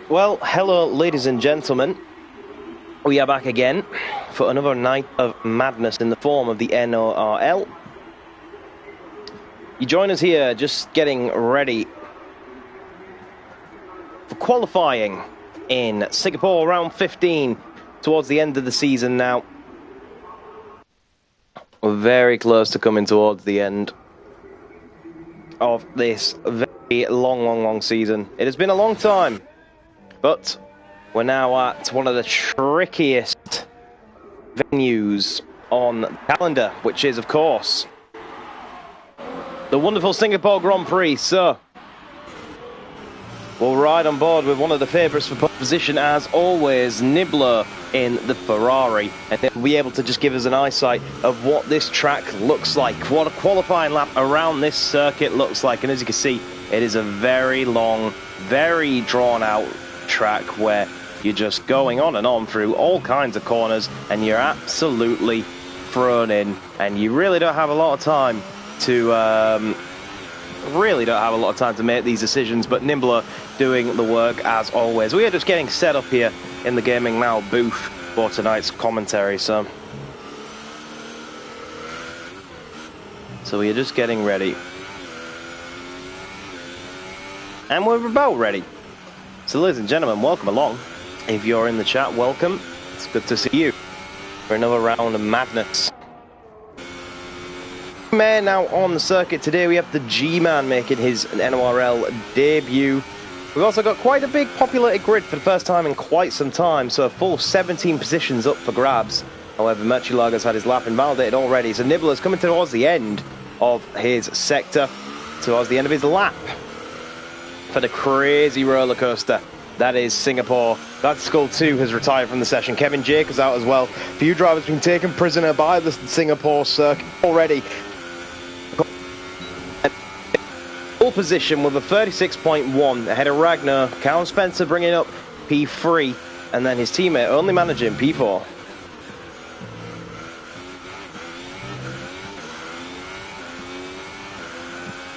Well, hello, ladies and gentlemen. We are back again for another night of madness in the form of the NORL. You join us here just getting ready for qualifying in Singapore, round 15, towards the end of the season now. We're very close to coming towards the end of this very long season. It has been a long time. But we're now at one of the trickiest venues on the calendar, which is, of course, the wonderful Singapore Grand Prix. So, we'll ride on board with one of the favourites for pole position, as always, Nibbler in the Ferrari. And they'll be able to just give us an eyesight of what this track looks like, what a qualifying lap around this circuit looks like. And as you can see, it is a very long, very drawn-out track where you're just going on and on through all kinds of corners and you're absolutely thrown in, and you really don't have a lot of time to make these decisions. But Nimbler doing the work as always. We are just getting set up here in the GamingNow booth for tonight's commentary, so we are just getting ready, and we're about ready. So, ladies and gentlemen, welcome along. If you're in the chat, welcome. It's good to see you for another round of madness. Man, now on the circuit today, we have the G-Man making his NORL debut. We've also got quite a big populated grid for the first time in quite some time, so a full 17 positions up for grabs. However, Merchilaga's had his lap invalidated already, so Nibbler's coming towards the end of his sector, towards the end of his lap, for the crazy roller coaster that is Singapore. That Skull 2 has retired from the session. Kevin Jake is out as well. Few drivers been taken prisoner by the Singapore circuit already. Full position with a 36.1 ahead of Ragnar. Callum Spencer bringing up P3, and then his teammate only managing P4.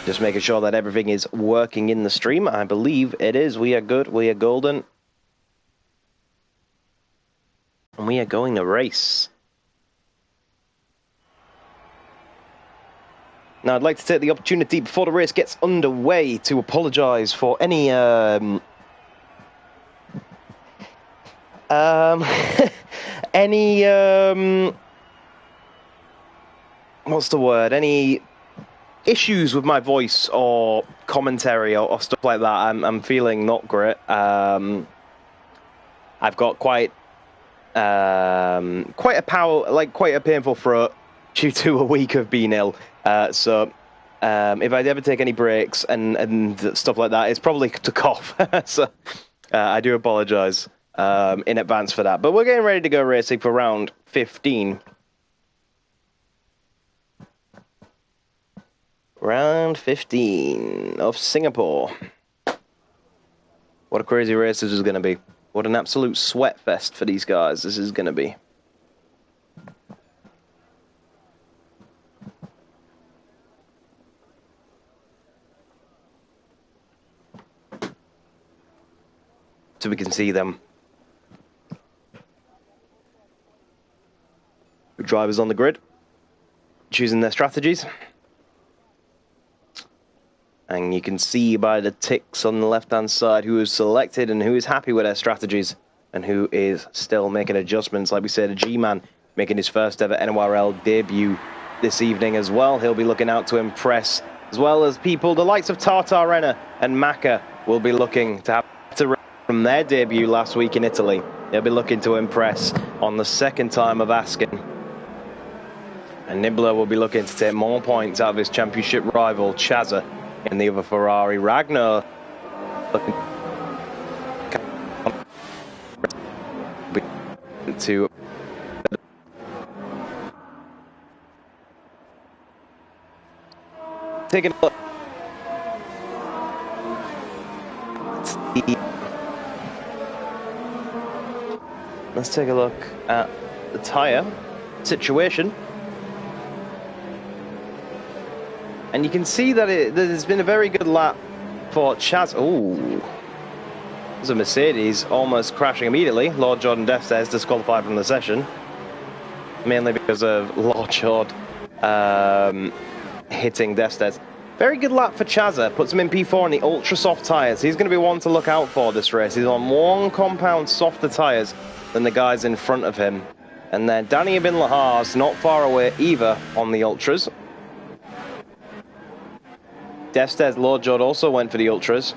Just making sure that everything is working in the stream. I believe it is. We are good. We are golden. And we are going to race. Now, I'd like to take the opportunity before the race gets underway to apologise for any what's the word? Any issues with my voice or commentary or stuff like that. I'm feeling not great. I've got quite a painful throat due to a week of being ill. So if I ever take any breaks and stuff like that, it's probably to cough. So I do apologise in advance for that. But we're getting ready to go racing for round 15. Round 15 of Singapore. What a crazy race this is going to be. What an absolute sweat fest for these guys this is going to be. So we can see them. The drivers on the grid, choosing their strategies. And you can see by the ticks on the left-hand side who is selected and who is happy with their strategies and who is still making adjustments. Like we said, a G-Man making his first ever NORL debut this evening as well. He'll be looking out to impress, as well as people, the likes of Tartarena and Maka will be looking to have to from their debut last week in Italy. They'll be looking to impress on the second time of asking. And Nibbler will be looking to take more points out of his championship rival, Chazza, in the other Ferrari. Ragnar looking to taking a look. Let's take a look at the tyre situation. And you can see that there's been a very good lap for Chaz. Ooh. There's a Mercedes almost crashing immediately. Lord Jordan Deathstairs disqualified from the session. Mainly because of Lord Jord hitting Deathstairs. Very good lap for Chazza. Puts him in P4 on the ultra soft tyres. He's going to be one to look out for this race. He's on 1 compound softer tyres than the guys in front of him. And then Danny Ibn Lahar's not far away either on the ultras. Deathstairs Lord Jord also went for the ultras.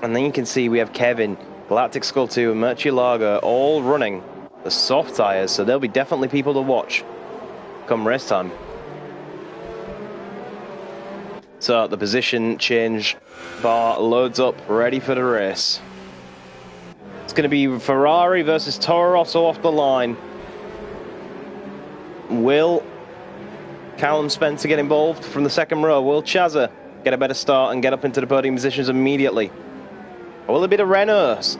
And then you can see we have Kevin, Galactic Skull 2 and Murcielago all running the soft tyres. So there'll be definitely people to watch come race time. So the position change bar loads up, ready for the race. It's going to be Ferrari versus Toro Rosso off the line. Will Callum Spencer get involved from the second row? Will Chazza get a better start and get up into the podium positions immediately? Or will it be the Renaults?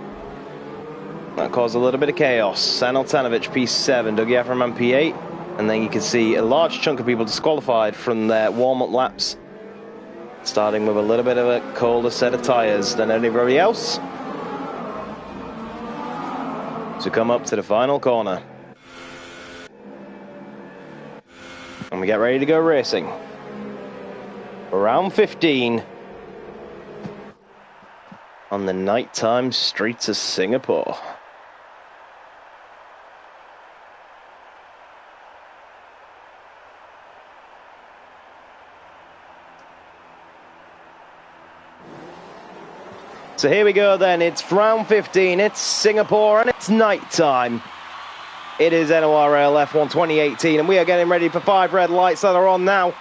That caused a little bit of chaos. San Altanovic P7, Dougie Aframan P8. And then you can see a large chunk of people disqualified from their warm-up laps. Starting with a little bit of a colder set of tyres than anybody else. To come up to the final corner. And we get ready to go racing. Round 15. On the nighttime streets of Singapore. So here we go then, it's round 15, it's Singapore and it's night time. It is NORL F1 2018 and we are getting ready for 5 red lights that are on now.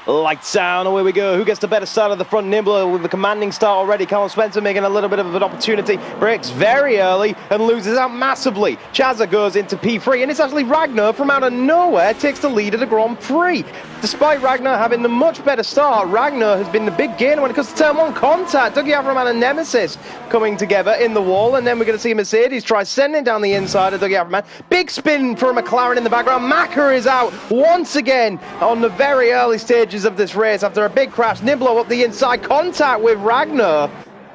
Lights down, away we go. Who gets the better start at the front? Nibbler with the commanding start already. Callum Spencer making a little bit of an opportunity. Breaks very early and loses out massively. Chazza goes into P3 and it's actually Ragnar from out of nowhere takes the lead of the Grand Prix. Despite Ragnar having the much better start, Ragnar has been the big gainer when it comes to turn 1 contact. Dougie Aframan and Nemesis coming together in the wall, and then we're going to see Mercedes try sending down the inside of Dougie Aframan. Big spin for a McLaren in the background. Maka is out once again on the very early stages of this race after a big crash. Niblo up the inside, contact with Ragnar.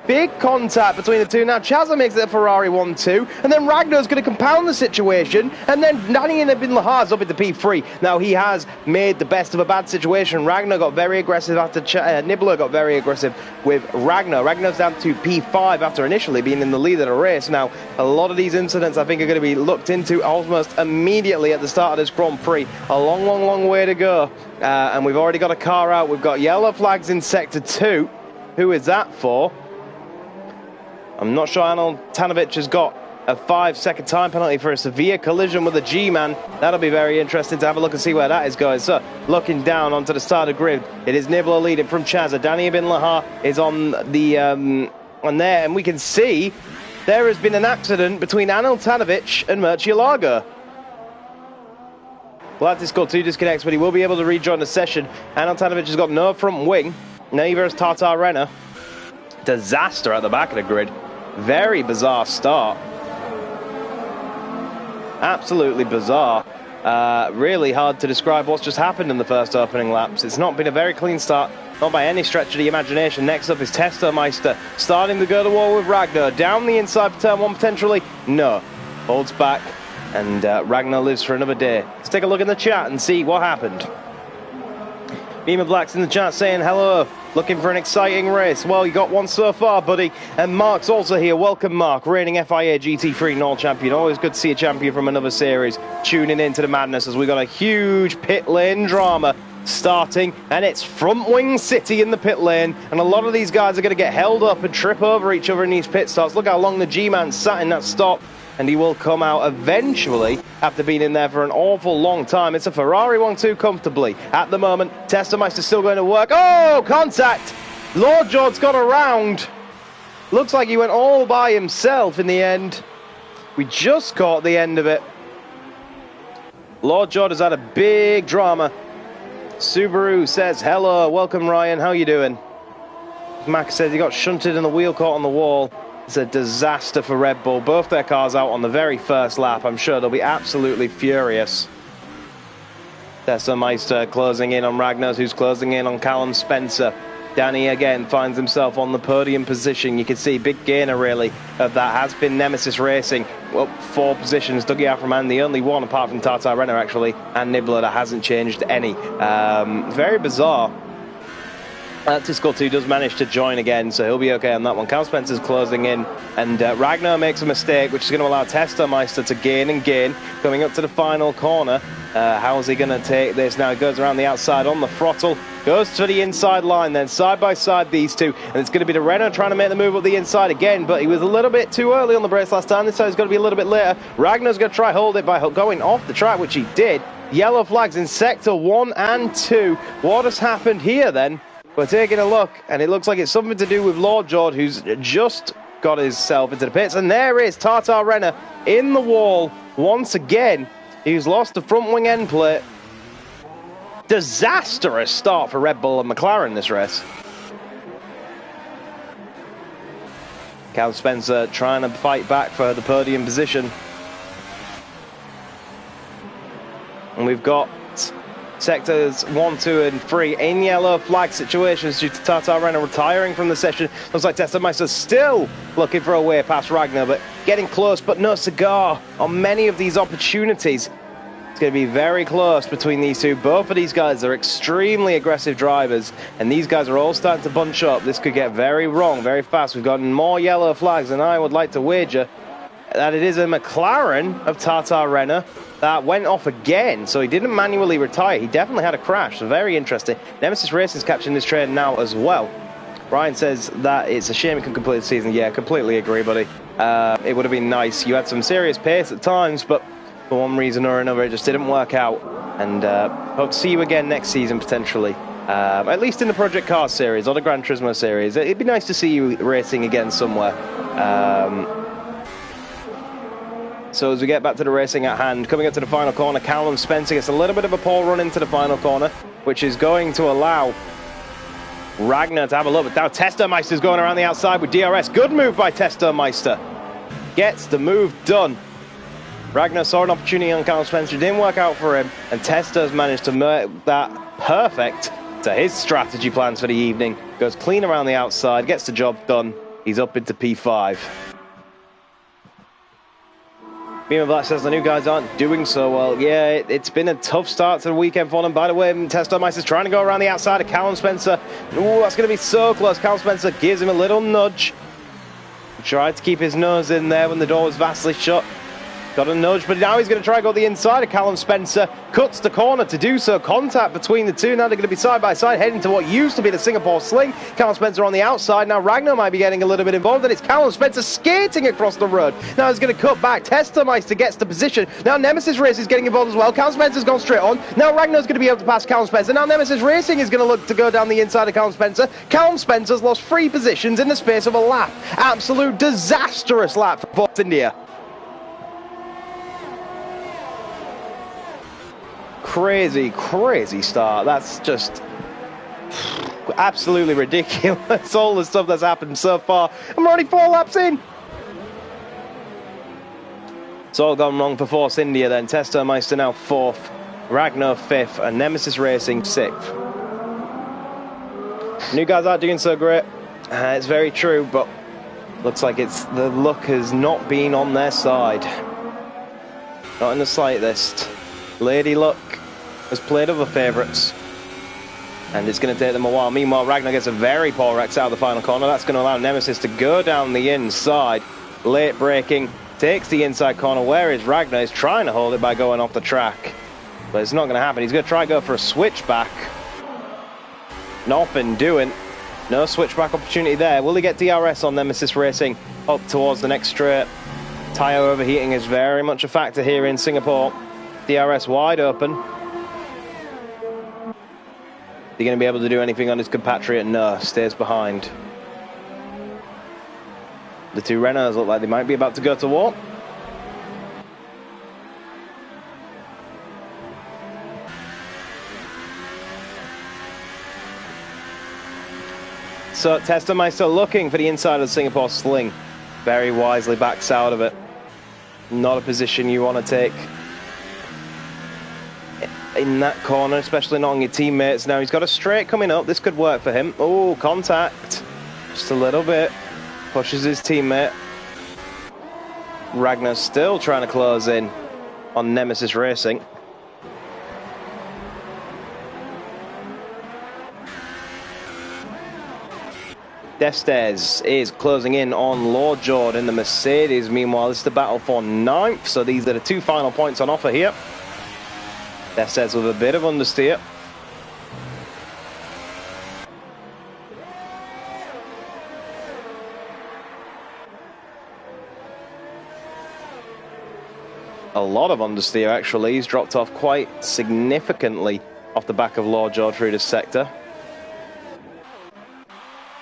Big contact between the two. Now Chazza makes it a Ferrari 1-2, and then Ragnar's going to compound the situation, and then Danny Ibn Lahar's up into P3. Now he has made the best of a bad situation. Ragnar got very aggressive after Nibbler got very aggressive with Ragnar. Ragnar's down to P5 after initially being in the lead of the race. Now a lot of these incidents I think are going to be looked into almost immediately at the start of this Grand Prix. A long way to go, and we've already got a car out. We've got yellow flags in Sector 2. Who is that for? I'm not sure Anil Tanovic has got a 5-second time penalty for a severe collision with a G-man. That'll be very interesting to have a look and see where that is going. So, looking down onto the starter grid, it is Nibbler leading from Chazza. Danny Ibn Lahar is on the on there, and we can see there has been an accident between Anil Tanovic and Murcielago. Glad to score 2 disconnects, but he will be able to rejoin the session. Anil Tanovic has got no front wing. Neither has Tartar Renner. Disaster at the back of the grid. Very bizarre start. Absolutely bizarre. Really hard to describe what's just happened in the first opening laps. It's not been a very clean start, not by any stretch of the imagination. Next up is Testomeister, starting to go to war with Ragnar. Down the inside for turn 1 potentially. No. Holds back, and Ragnar lives for another day. Let's take a look in the chat and see what happened. Beamer Black's in the chat saying hello. Looking for an exciting race. Well, you got one so far, buddy. And Mark's also here. Welcome, Mark. Reigning FIA GT3 NORL champion. Always good to see a champion from another series tuning into the madness as we got a huge pit lane drama starting. And it's front wing city in the pit lane. And a lot of these guys are going to get held up and trip over each other in these pit stops. Look how long the G-man sat in that stop. And he will come out eventually after being in there for an awful long time. It's a Ferrari 1-2 comfortably. At the moment, Testomeister's still going to work. Oh, contact! Lord Jord's got around. Looks like he went all by himself in the end. We just caught the end of it. Lord Jord has had a big drama. Subaru says, hello, welcome Ryan, how you doing? Max says he got shunted and the wheel caught on the wall. It's a disaster for Red Bull. Both their cars out on the very first lap. I'm sure they'll be absolutely furious. Testomeister closing in on Ragnar, who's closing in on Callum Spencer. Danny again finds himself on the podium position. You can see big gainer really of that has been Nemesis Racing. Well, 4 positions, Dougie Aframan, the only one apart from Tartar Renner actually, and Nibbler that hasn't changed any. Very bizarre. Tisco 2 does manage to join again, so he'll be okay on that one. Cal Spencer's closing in, and Ragnar makes a mistake, which is going to allow Testermeister to gain and gain. Coming up to the final corner, how's he going to take this? Now he goes around the outside on the throttle, goes to the inside line, then side by side these two, and it's going to be the Renault trying to make the move up the inside again, but he was a little bit too early on the brace last time. This time he's going to be a little bit later. Ragnar's going to try hold it by going off the track, which he did. Yellow flags in sector 1 and 2. What has happened here then? We're taking a look, and it looks like it's something to do with Lord George, who's just got himself into the pits. And there is Tartar Renner in the wall once again. He's lost the front wing end plate. Disastrous start for Red Bull and McLaren this race. Cal Spencer trying to fight back for the podium position. And we've got sectors 1, 2 and 3 in yellow flag situations due to Tartar Renner retiring from the session. Looks like Testermeister still looking for a way past Ragnar, but getting close, but no cigar on many of these opportunities. It's going to be very close between these two. Both of these guys are extremely aggressive drivers, and these guys are all starting to bunch up. This could get very wrong very fast. We've gotten more yellow flags, and I would like to wager that it is a McLaren of Tartar Renner that went off again, so he didn't manually retire. He definitely had a crash, so very interesting. Nemesis Racing's catching this train now as well. Ryan says that it's a shame he can complete the season. Yeah, completely agree, buddy. It would have been nice. You had some serious pace at times, but for one reason or another, it just didn't work out. And hope to see you again next season, potentially. At least in the Project Cars series or the Gran Turismo series. It'd be nice to see you racing again somewhere. So as we get back to the racing at hand, coming up to the final corner, Callum Spencer gets a little bit of a pole run into the final corner, which is going to allow Ragnar to have a look. But now Testermeister's going around the outside with DRS. Good move by Testermeister. Gets the move done. Ragnar saw an opportunity on Callum Spencer. It didn't work out for him. And Tester's managed to make that perfect to his strategy plans for the evening. Goes clean around the outside, gets the job done. He's up into P5. Beamer Black says the new guys aren't doing so well. Yeah, it's been a tough start to the weekend for them. By the way, Testermeister's trying to go around the outside of Callum Spencer. Ooh, that's going to be so close. Callum Spencer gives him a little nudge. Tried to keep his nose in there when the door was vastly shut. Got a nudge, but now he's going to try to go the inside of Callum Spencer. Cuts the corner to do so. Contact between the two. Now they're going to be side by side, heading to what used to be the Singapore Sling. Callum Spencer on the outside. Now Ragnar might be getting a little bit involved, and it's Callum Spencer skating across the road. Now he's going to cut back. Testermeister gets the position. Now Nemesis Racing is getting involved as well. Callum Spencer's gone straight on. Now Ragnar's going to be able to pass Callum Spencer. Now Nemesis Racing is going to look to go down the inside of Callum Spencer. Callum Spencer's lost 3 positions in the space of a lap. Absolute disastrous lap for Force India. Crazy, crazy start. That's just absolutely ridiculous. All the stuff that's happened so far. I'm already 4 laps in. It's all gone wrong for Force India then. Testermeister now 4th, Ragnar 5th, and Nemesis Racing 6th. New guys aren't doing so great. It's very true, but looks like the luck has not been on their side. Not in the slightest. Lady Luck has played other favourites, and it's going to take them a while. Meanwhile, Ragnar gets a very poor Rex out of the final corner. That's going to allow Nemesis to go down the inside. Late braking, takes the inside corner. Where is Ragnar? He's trying to hold it by going off the track, but it's not going to happen. He's going to try to go for a switchback. Nothing doing. No switchback opportunity there. Will he get DRS on Nemesis Racing up towards the next straight? Tyre overheating is very much a factor here in Singapore. DRS wide open. Is he going to be able to do anything on his compatriot? No, stays behind. The two Renaults look like they might be about to go to war. So Testermeister looking for the inside of the Singapore Sling. Very wisely backs out of it. Not a position you want to take in that corner, especially not on your teammates. Now he's got a straight coming up. This could work for him. Oh, contact. Just a little bit. Pushes his teammate. Ragnar still trying to close in on Nemesis Racing. Defstairs is closing in on Lord Jord in the Mercedes. Meanwhile, this is the battle for 9th, so these are the 2 final points on offer here. Defstairs with a bit of understeer. A lot of understeer, actually. He's dropped off quite significantly off the back of Lord Jord through this sector.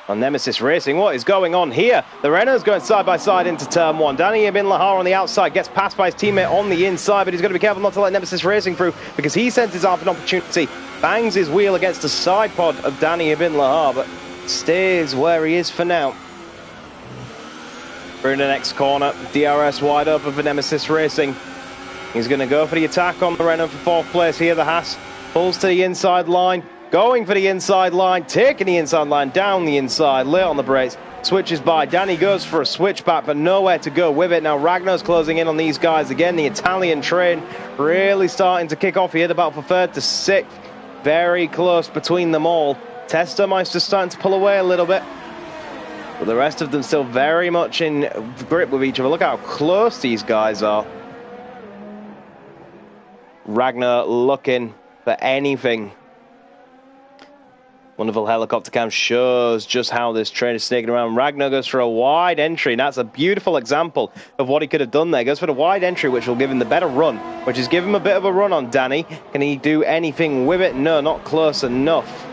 On Nemesis Racing, what is going on here? The Renault's going side by side into turn 1. Danny Ibn Lahar on the outside gets passed by his teammate on the inside, but he's got to be careful not to let Nemesis Racing through because he senses out an opportunity, bangs his wheel against the side pod of Danny Ibn Lahar, but stays where he is for now. We're in the next corner. DRS wide open for Nemesis Racing. He's going to go for the attack on the Renault for 4th place here. The Haas pulls to the inside line. Going for the inside line, taking the inside line, down the inside, late on the brakes, switches by. Danny goes for a switchback, but nowhere to go with it. Now Ragnar's closing in on these guys again. The Italian train really starting to kick off here. The battle for 3rd to 6th. Very close between them all. Testermeister starting to pull away a little bit. But the rest of them still very much in grip with each other. Look how close these guys are. Ragnar looking for anything. Wonderful helicopter cam shows just how this train is snaking around. Ragnar goes for a wide entry, and that's a beautiful example of what he could have done there. Goes for the wide entry, which will give him the better run, which is give him a bit of a run on Danny. Can he do anything with it? No, not close enough.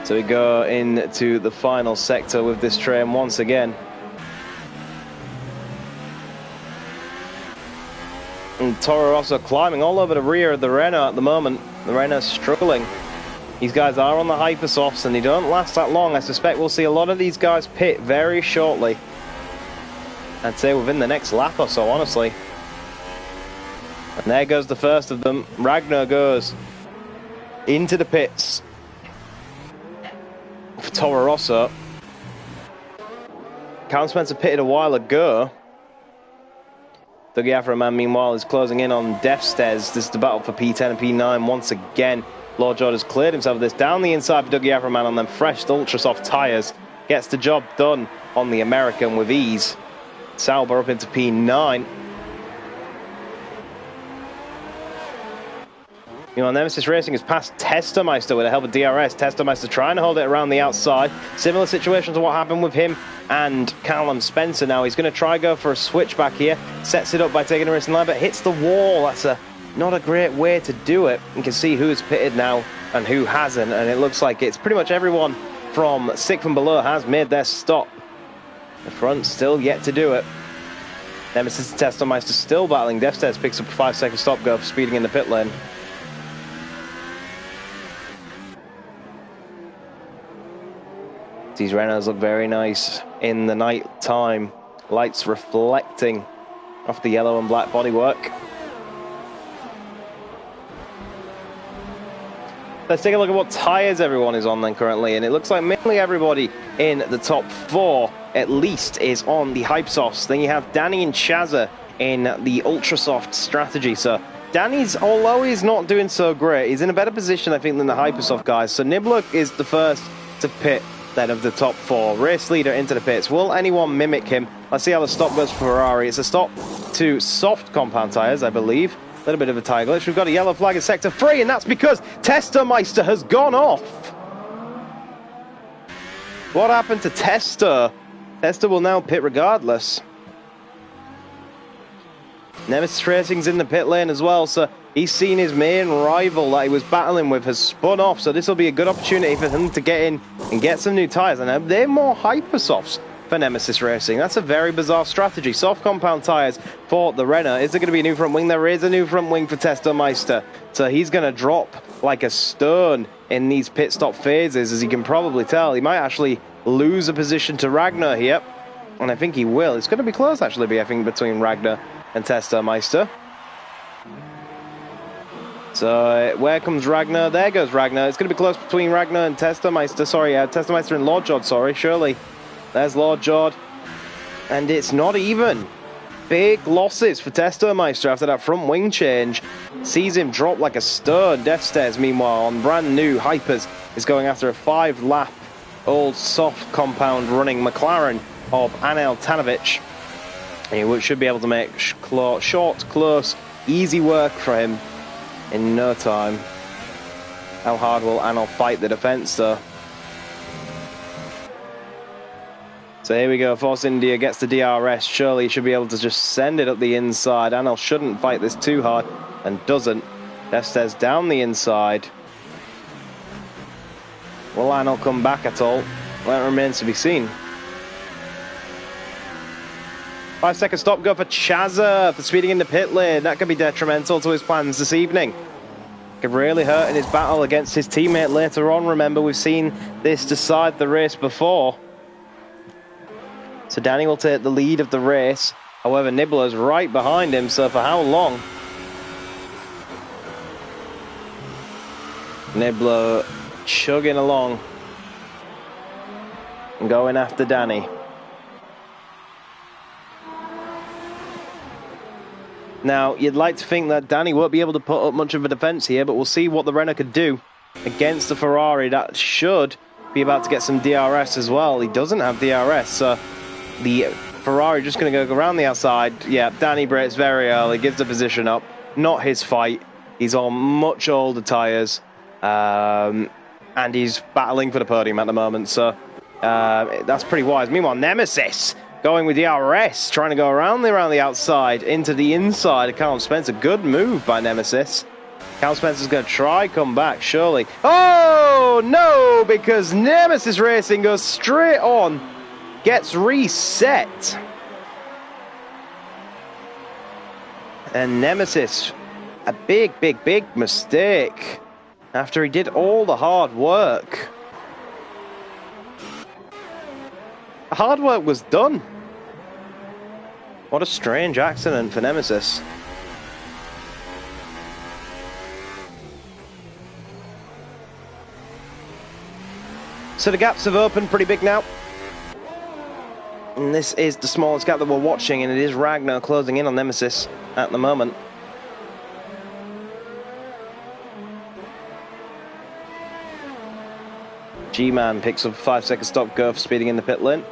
So we go into the final sector with this train once again. And Toro Rosso climbing all over the rear of the Renault at the moment. The Renault's struggling. These guys are on the hypersofts and they don't last that long. I suspect we'll see a lot of these guys pit very shortly. I'd say within the next lap or so, honestly. And there goes the first of them. Ragnar goes into the pits for Toro Rosso. Count Spencer pitted a while ago. Dougie Afroman, meanwhile, is closing in on Defstairs. This is the battle for P10 and P9 once again. Lord Jord has cleared himself of this. Down the inside for Dougie Afroman on them fresh ultra soft tyres. Gets the job done on the American with ease. Sauber up into P9. Meanwhile, Nemesis Racing has passed Testermeister with the help of DRS. Testermeister trying to hold it around the outside. Similar situation to what happened with him and Callum Spencer. Now he's going to try go for a switchback here. Sets it up by taking a racing line, but hits the wall. That's not a great way to do it. You can see who's pitted now and who hasn't, and it looks like it's pretty much everyone from 6th and below has made their stop. The front still yet to do it. Nemesis and Testermeister still battling. Defstairs picks up a 5-second stop go for speeding in the pit lane. These Renaults look very nice in the night time. Lights reflecting off the yellow and black bodywork. Let's take a look at what tyres everyone is on then currently, and it looks like mainly everybody in the top 4 at least is on the Hypesofts. Then you have Danny and Chazza in the Ultrasoft strategy. So Danny's, although he's not doing so great, he's in a better position I think than the Hypersoft guys. So Nibbler is the first to pit then of the top 4. Race leader into the pits. Will anyone mimic him? Let's see how the stop goes for Ferrari. It's a stop to soft compound tyres, I believe. A little bit of a tyre glitch. We've got a yellow flag in sector 3, and that's because Testermeister has gone off. What happened to Tester? Tester will now pit regardless. Nemesis Racing's in the pit lane as well, so he's seen his main rival that he was battling with has spun off, so this will be a good opportunity for him to get in and get some new tyres. And they're more Hypersofts for Nemesis Racing. That's a very bizarre strategy. Soft compound tyres for the Renault. Is there going to be a new front wing? There is a new front wing for Testermeister, so he's going to drop like a stone in these pit stop phases, as you can probably tell. He might actually lose a position to Ragnar here, and I think he will. It's going to be close, actually, I think, between Ragnar and Testermeister. So where comes Ragnar? There goes Ragnar. It's going to be close between Ragnar and Testermeister. Sorry, Testermeister and Lord Jod, sorry, surely. There's Lord Jod. And it's not even. Big losses for Testermeister after that front wing change. Sees him drop like a stone. Death Stairs, meanwhile, on brand new Hypers, is going after a 5-lap old soft compound running McLaren of Anel Tanovic. He should be able to make short, close, easy work for him in no time. How hard will Anel fight the defense, though? So here we go. Force India gets the DRS. Surely he should be able to just send it up the inside. Anel shouldn't fight this too hard and doesn't. Defstez down the inside. Will Anel come back at all? That remains to be seen. 5-second stop go for Chazza for speeding in the pit lane. That could be detrimental to his plans this evening. Could really hurt in his battle against his teammate later on. Remember, we've seen this decide the race before. So Danny will take the lead of the race. However, Nibbler's right behind him, so for how long? Nibbler chugging along and going after Danny. Now, you'd like to think that Danny won't be able to put up much of a defense here, but we'll see what the Renault could do against the Ferrari. That should be about to get some DRS as well. He doesn't have DRS, so the Ferrari just going to go around the outside. Yeah, Danny brakes very early, gives the position up. Not his fight. He's on much older tyres, and he's battling for the podium at the moment, so that's pretty wise. Meanwhile, Nemesis going with DRS, trying to go around the outside into the inside of Callum Spencer. Good move by Nemesis. Callum Spencer's going to try come back, surely. Oh, no, because Nemesis Racing goes straight on, gets reset. And Nemesis, a big, big, big mistake after he did all the hard work. The hard work was done. What a strange accident for Nemesis. So the gaps have opened pretty big now. And this is the smallest gap that we're watching, and it is Ragnar closing in on Nemesis at the moment. G-Man picks up a 5-second stop go for speeding in the pit lane.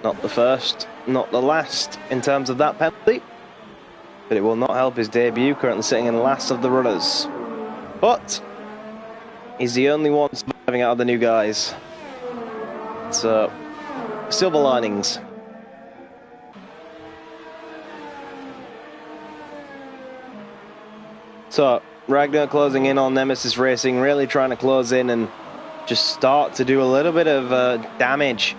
Not the first, not the last in terms of that penalty. But it will not help his debut, currently sitting in last of the runners. But he's the only one surviving out of the new guys. So, silver linings. So, Ragnar closing in on Nemesis Racing, really trying to close in and just start to do a little bit of damage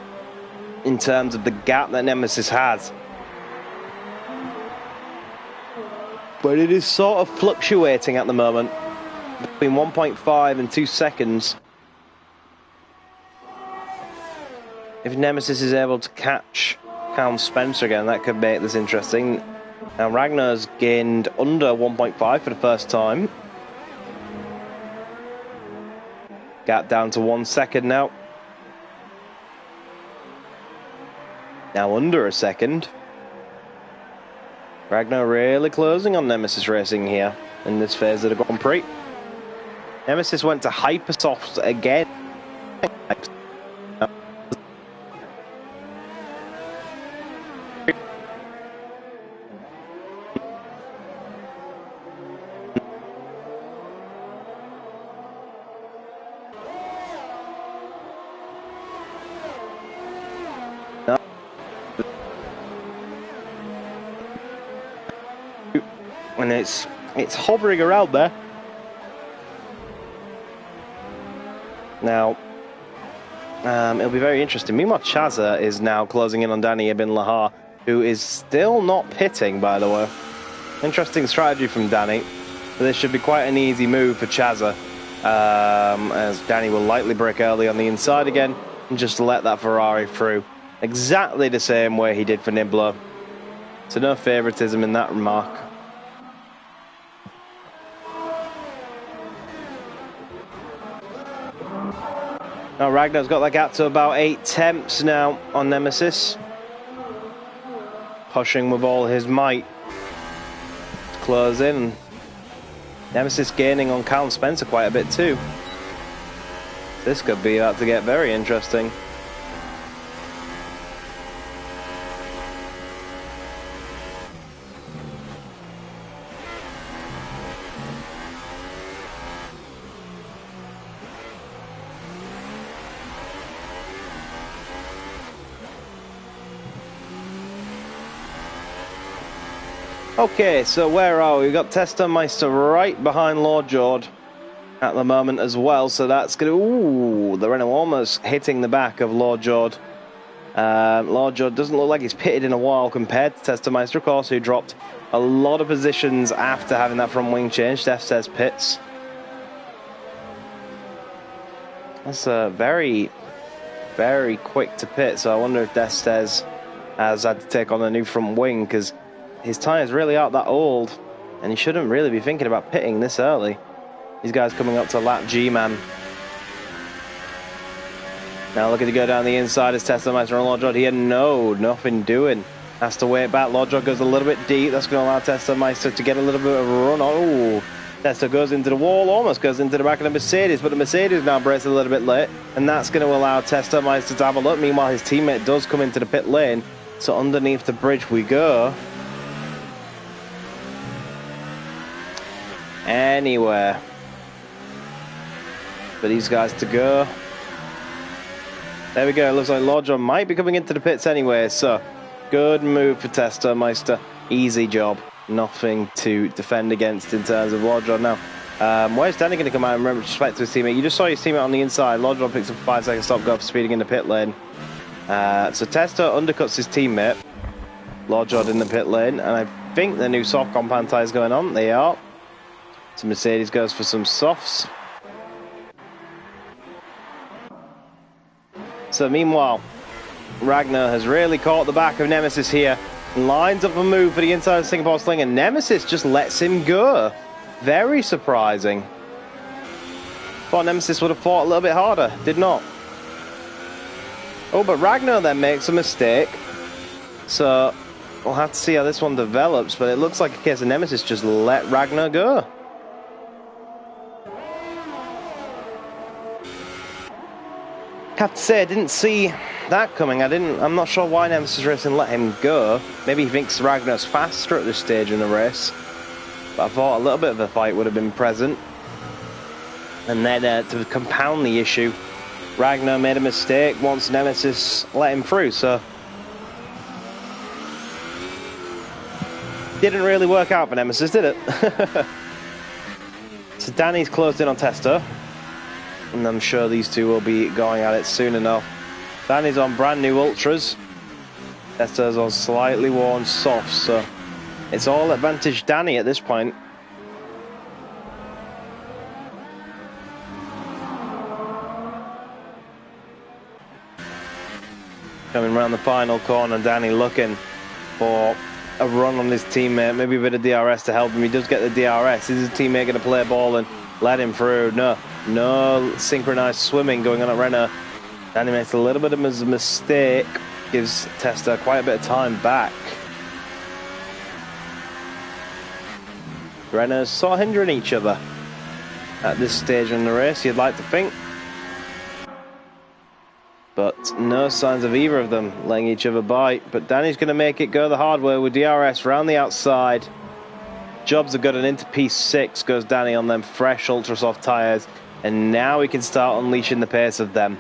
in terms of the gap that Nemesis has. But it is sort of fluctuating at the moment between 1.5 and 2 seconds. If Nemesis is able to catch Callum Spencer again, that could make this interesting. Now Ragnar's gained under 1.5 for the first time. Gap down to 1 second now. Now under a second. Ragnar really closing on Nemesis Racing here in this phase of the Grand Prix. Nemesis went to Hypersoft again. And it's hovering around there. Now, it'll be very interesting. Meanwhile, Chazza is now closing in on Danny Ibn Lahar, who is still not pitting, by the way. Interesting strategy from Danny. This should be quite an easy move for Chazza, as Danny will lightly brake early on the inside again and just let that Ferrari through. Exactly the same way he did for Nibbler. So no favoritism in that remark. Now Ragnar's got that gap to about 8 tenths now on Nemesis. Pushing with all his might. Close in. Nemesis gaining on Cal and Spencer quite a bit too. This could be about to get very interesting. Okay, so where are we? We've got Tester Meister right behind Lord Jord at the moment as well, so that's going to... Ooh, the Renault almost hitting the back of Lord Jord. Lord Jord doesn't look like he's pitted in a while compared to Tester Meister, of course, who dropped a lot of positions after having that front wing change. Steph says pits. That's very, very quick to pit, so I wonder if Destes has had to take on a new front wing, because his tyres really aren't that old, and he shouldn't really be thinking about pitting this early. These guys coming up to lap G-Man. Now looking to go down the inside as Tester Meister and Lord Jord here. No, nothing doing. Has to wait back. Lord Jord goes a little bit deep. That's going to allow Tester Meister to get a little bit of a run. Oh, Tester goes into the wall, almost goes into the back of the Mercedes, but the Mercedes now braces a little bit late, and that's going to allow Tester Meister to have a look. Meanwhile, his teammate does come into the pit lane, so underneath the bridge we go. Anywhere for these guys to go. There we go. It looks like Lord Jord might be coming into the pits anyway, so good move for Tester Meister. Easy job. Nothing to defend against in terms of Lord Jord. Now, where's Danny going to come out and remember to respect to his teammate? You just saw his teammate on the inside. Lord Jord picks up a 5-second stop go for speeding in the pit lane. So Tester undercuts his teammate. Lord Jord in the pit lane, and I think the new soft compound tyres going on. They are. So Mercedes goes for some softs. So meanwhile, Ragnar has really caught the back of Nemesis here. Lines up a move for the inside of Singapore Sling, and Nemesis just lets him go. Very surprising. Thought Nemesis would have fought a little bit harder. Did not. Oh, but Ragnar then makes a mistake. So we'll have to see how this one develops, but it looks like a case of Nemesis just let Ragnar go. I have to say, I didn't see that coming. I'm not sure why Nemesis Racing let him go. Maybe he thinks Ragnar's faster at this stage in the race. But I thought a little bit of a fight would have been present. And then to compound the issue, Ragnar made a mistake once Nemesis let him through. So didn't really work out for Nemesis, did it? So Danny's closed in on Tester. And I'm sure these two will be going at it soon enough. Danny's on brand new Ultras. Tester's on slightly worn softs, so it's all advantage Danny at this point. Coming around the final corner, Danny looking for a run on his teammate, maybe a bit of DRS to help him. He does get the DRS. Is his teammate going to play ball and let him through? No synchronized swimming going on at Renault. Danny makes a little bit of a mistake, gives Tester quite a bit of time back. Renault's sort of hindering each other at this stage in the race, you'd like to think. But no signs of either of them letting each other bite. But Danny's going to make it go the hard way with DRS round the outside. Jobs are good, and into P6 goes Danny on them fresh ultra soft tyres. And now we can start unleashing the pace of them.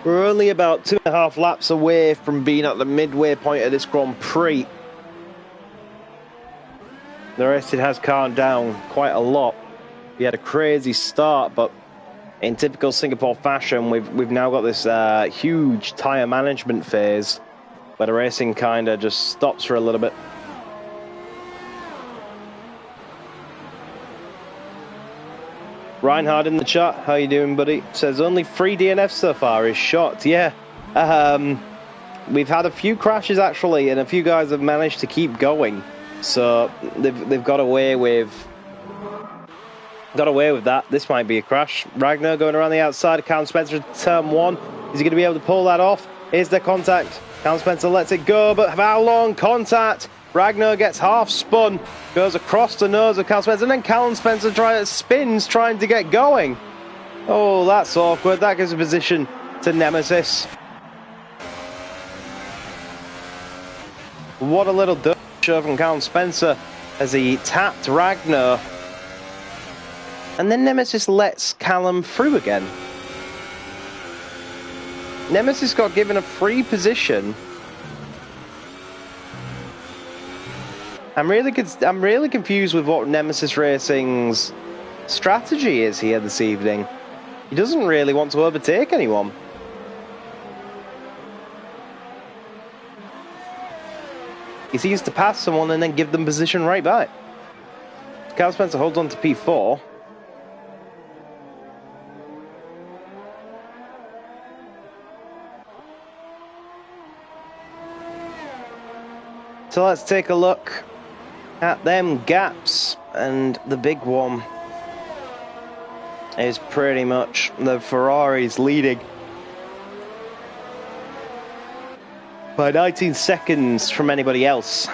We're only about 2.5 laps away from being at the midway point of this Grand Prix. The rest it has calmed down quite a lot. We had a crazy start, but in typical Singapore fashion, we've now got this huge tyre management phase where the racing kind of just stops for a little bit. Reinhard in the chat, how you doing, buddy? Says only 3 DNFs so far, is shocked. Yeah, we've had a few crashes actually, and a few guys have managed to keep going. So they've got away with that. This might be a crash. Ragnar going around the outside of Callum Spencer to turn 1. Is he going to be able to pull that off? Is there contact? Callum Spencer lets it go, but how long? Contact. Ragnar gets half spun, goes across the nose of Callum Spencer, and then Callum Spencer spins trying to get going. Oh, that's awkward. That gives a position to Nemesis. What a little dirt show from Callum Spencer as he tapped Ragnar. And then Nemesis lets Callum through again. Nemesis got given a free position. I'm really confused with what Nemesis Racing's strategy is here this evening. He doesn't really want to overtake anyone. He seems to pass someone and then give them position right back. Callum Spencer holds on to P4. So let's take a look at them gaps, and the big one is pretty much the Ferraris leading by 19 seconds from anybody else.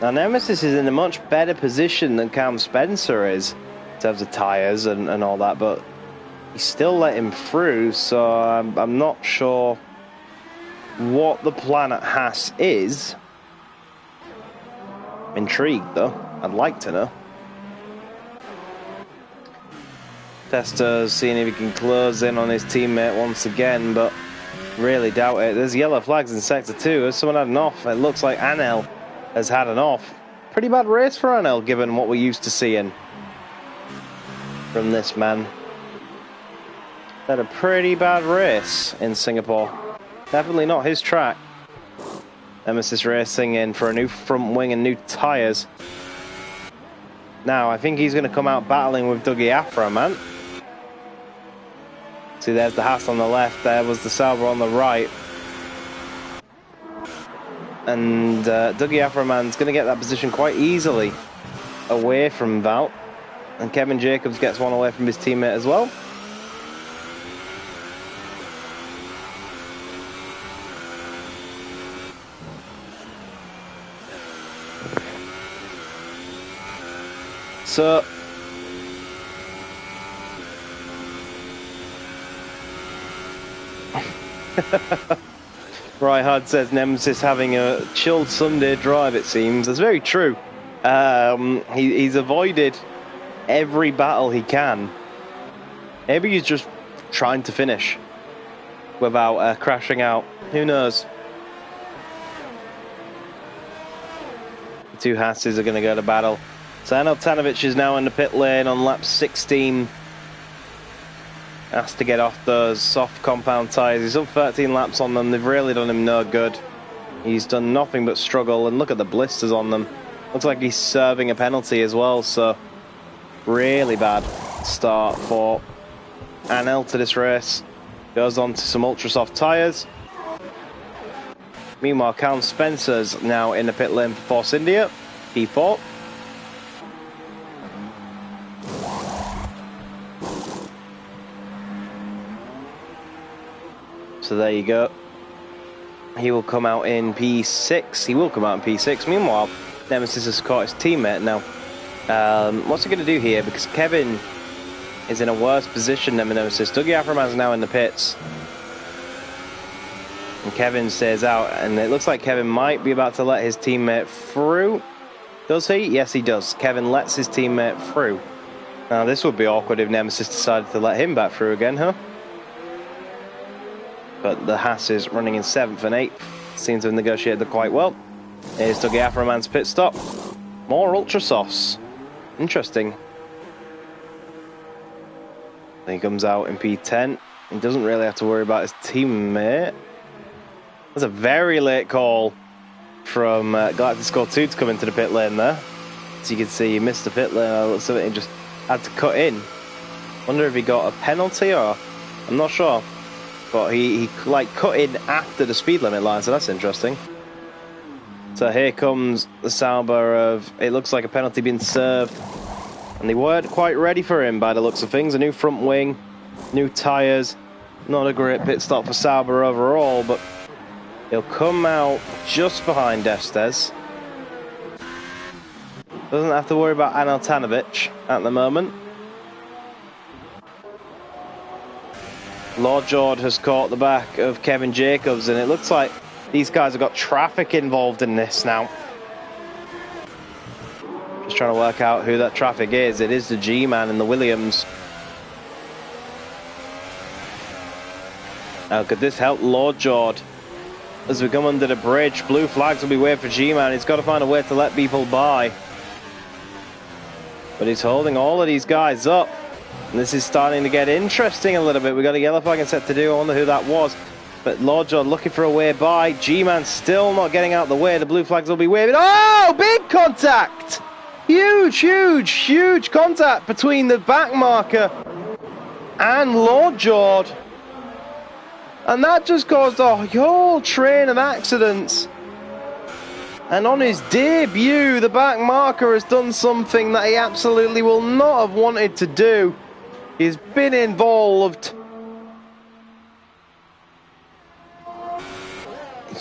Now Nemesis is in a much better position than Callum Spencer is in terms of tyres and all that, but he still let him through, so I'm not sure what the plan at Haas is. I'm intrigued though, I'd like to know. Tester's seeing if he can close in on his teammate once again, but really doubt it. There's yellow flags in Sector 2. Has someone had an off? It looks like Anel has had an off. Pretty bad race for Anel, given what we're used to seeing from this man. Had a pretty bad race in Singapore. Definitely not his track. Nemesis Racing in for a new front wing and new tyres. Now, I think he's going to come out battling with Dougie Afra, man. See, there's the Haas on the left. There was the Sauber on the right. And Dougie Afra, man's going to get that position quite easily away from Wout. And Kevin Jacobs gets one away from his teammate as well. So, Ryhard says Nemesis having a chilled Sunday drive, it seems. That's very true. He's avoided every battle he can. Maybe he's just trying to finish without crashing out. Who knows? The two Hasses are going to go to battle. So Anel Tanovic is now in the pit lane on lap 16. Has to get off those soft compound tyres. He's done 13 laps on them. They've really done him no good. He's done nothing but struggle, and look at the blisters on them. Looks like he's serving a penalty as well, so really bad start for Anel to this race. Goes on to some ultra soft tyres. Meanwhile, Callum Spencer's now in the pit lane for Force India, P4. So there you go. He will come out in P6. He will come out in P6. Meanwhile, Nemesis has caught his teammate now. What's he going to do here? Because Kevin is in a worse position than Nemesis. Dougie Aframan's now in the pits. And Kevin stays out. And it looks like Kevin might be about to let his teammate through. Does he? Yes, he does. Kevin lets his teammate through. Now, this would be awkward if Nemesis decided to let him back through again, huh? But the Haas is running in 7th and 8th. Seems to have negotiated quite well. Here's Dougie Aframan's pit stop. More ultra softs. Interesting. He comes out in P10. He doesn't really have to worry about his teammate. That's a very late call from Galactic Score 2 to come into the pit lane there. As you can see, he missed the pit lane. So he just had to cut in. Wonder if he got a penalty or... I'm not sure. but he like cut in after the speed limit line, so that's interesting. So here comes the Sauber of, it looks like a penalty being served, and they weren't quite ready for him by the looks of things. A new front wing, new tyres, not a great pit stop for Sauber overall, but he'll come out just behind Estes. Doesn't have to worry about Anel Tanovic at the moment. Lord George has caught the back of Kevin Jacobs, and it looks like these guys have got traffic involved in this now. Just trying to work out who that traffic is. It is the G-Man and the Williams. Now, could this help Lord George as we come under the bridge? Blue flags will be waiting for G-Man. He's got to find a way to let people by. But he's holding all of these guys up. And this is starting to get interesting a little bit. We've got a yellow flag and set to do. I wonder who that was. But Lord John looking for a way by. G-Man still not getting out the way. The blue flags will be waving. Oh, big contact! Huge, huge, huge contact between the back marker and Lord George. And that just caused a whole train of accidents. And on his debut, the back marker has done something that he absolutely will not have wanted to do. He's been involved.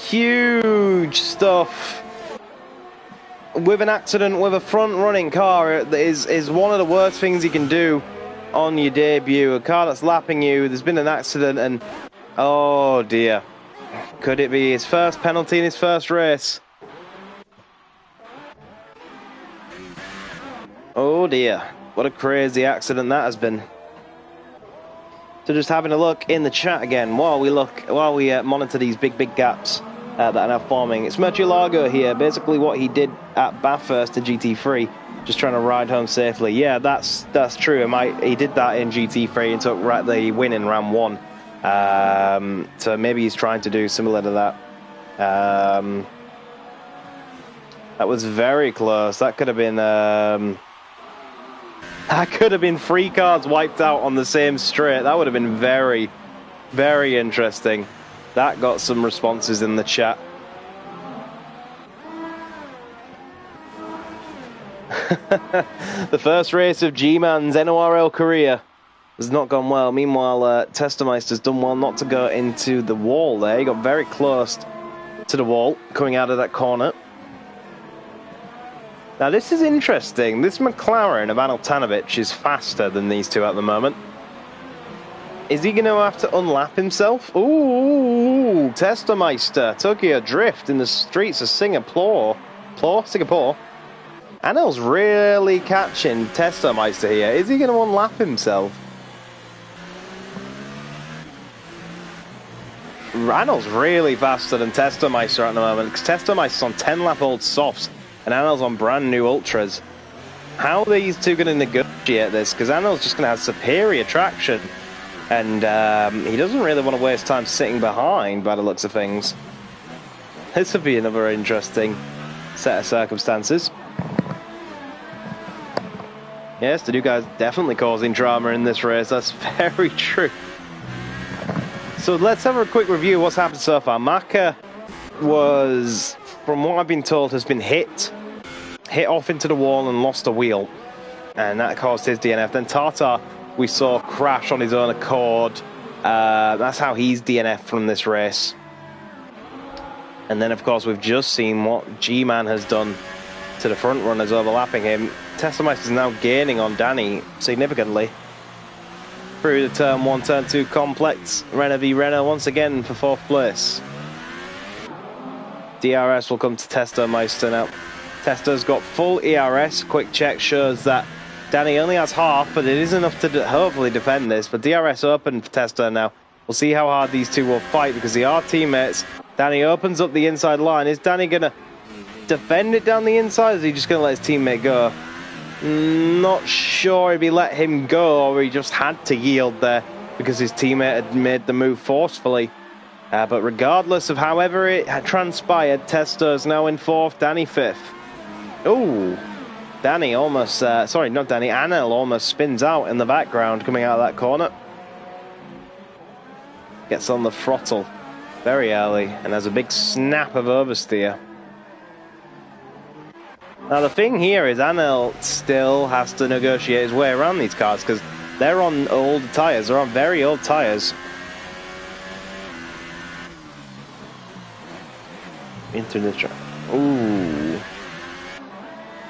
Huge stuff. With an accident with a front-running car is one of the worst things you can do on your debut. A car that's lapping you, there's been an accident, and oh dear. Could it be his first penalty in his first race? Oh dear. What a crazy accident that has been. So just having a look in the chat again while we monitor these big gaps that are now forming. It's Murcielago here, basically what he did at Bathurst to GT3, just trying to ride home safely. Yeah, that's true. He did that in GT3 and took the win in round 1. So maybe he's trying to do similar to that. That was very close. That could have been 3 cars wiped out on the same straight. That would have been very, very interesting. That got some responses in the chat. The first race of G-Man's NORL career has not gone well. Meanwhile, Testameister's done well not to go into the wall there. He got very close to the wall coming out of that corner. Now this is interesting. This McLaren of Anel Tanovic is faster than these two at the moment. Is he going to have to unlap himself? Ooh, Testameister Tokyo Drift in the streets of Singapore. Anel's really catching Testameister here. Is he going to unlap himself? Anel's really faster than Testameister at the moment, because Testameister's on 10-lap-old softs and Anel's on brand new ultras. How are these two going to negotiate this? Because Anel's just going to have superior traction, and he doesn't really want to waste time sitting behind by the looks of things. This would be another interesting set of circumstances. Yes, the two guys definitely causing drama in this race. That's very true. So let's have a quick review of what's happened so far. Maka was, from what I've been told, has been hit off into the wall and lost a wheel, and that caused his DNF. Then Tata, we saw crash on his own accord. That's how he's DNF from this race. And then, of course, we've just seen what G-Man has done to the front runners overlapping him. Testameister is now gaining on Danny significantly through the turn 1, turn 2 complex. Renault v Renault once again for 4th place. DRS will come to Testameister now. Testa's got full ERS. Quick check shows that Danny only has half, but it is enough to hopefully defend this. But DRS open for Testa now. We'll see how hard these two will fight, because they are teammates. Danny opens up the inside line. Is Danny going to defend it down the inside, or is he just going to let his teammate go? Not sure if he let him go or he just had to yield there because his teammate had made the move forcefully. But regardless of however it had transpired, Testa is now in 4th, Danny 5th. Oh, Danny almost, sorry, not Danny, Anel almost spins out in the background coming out of that corner. gets on the throttle very early and has a big snap of oversteer. Now the thing here is Anel still has to negotiate his way around these cars because they're on old tyres. They're on very old tyres. Into the track. Ooh.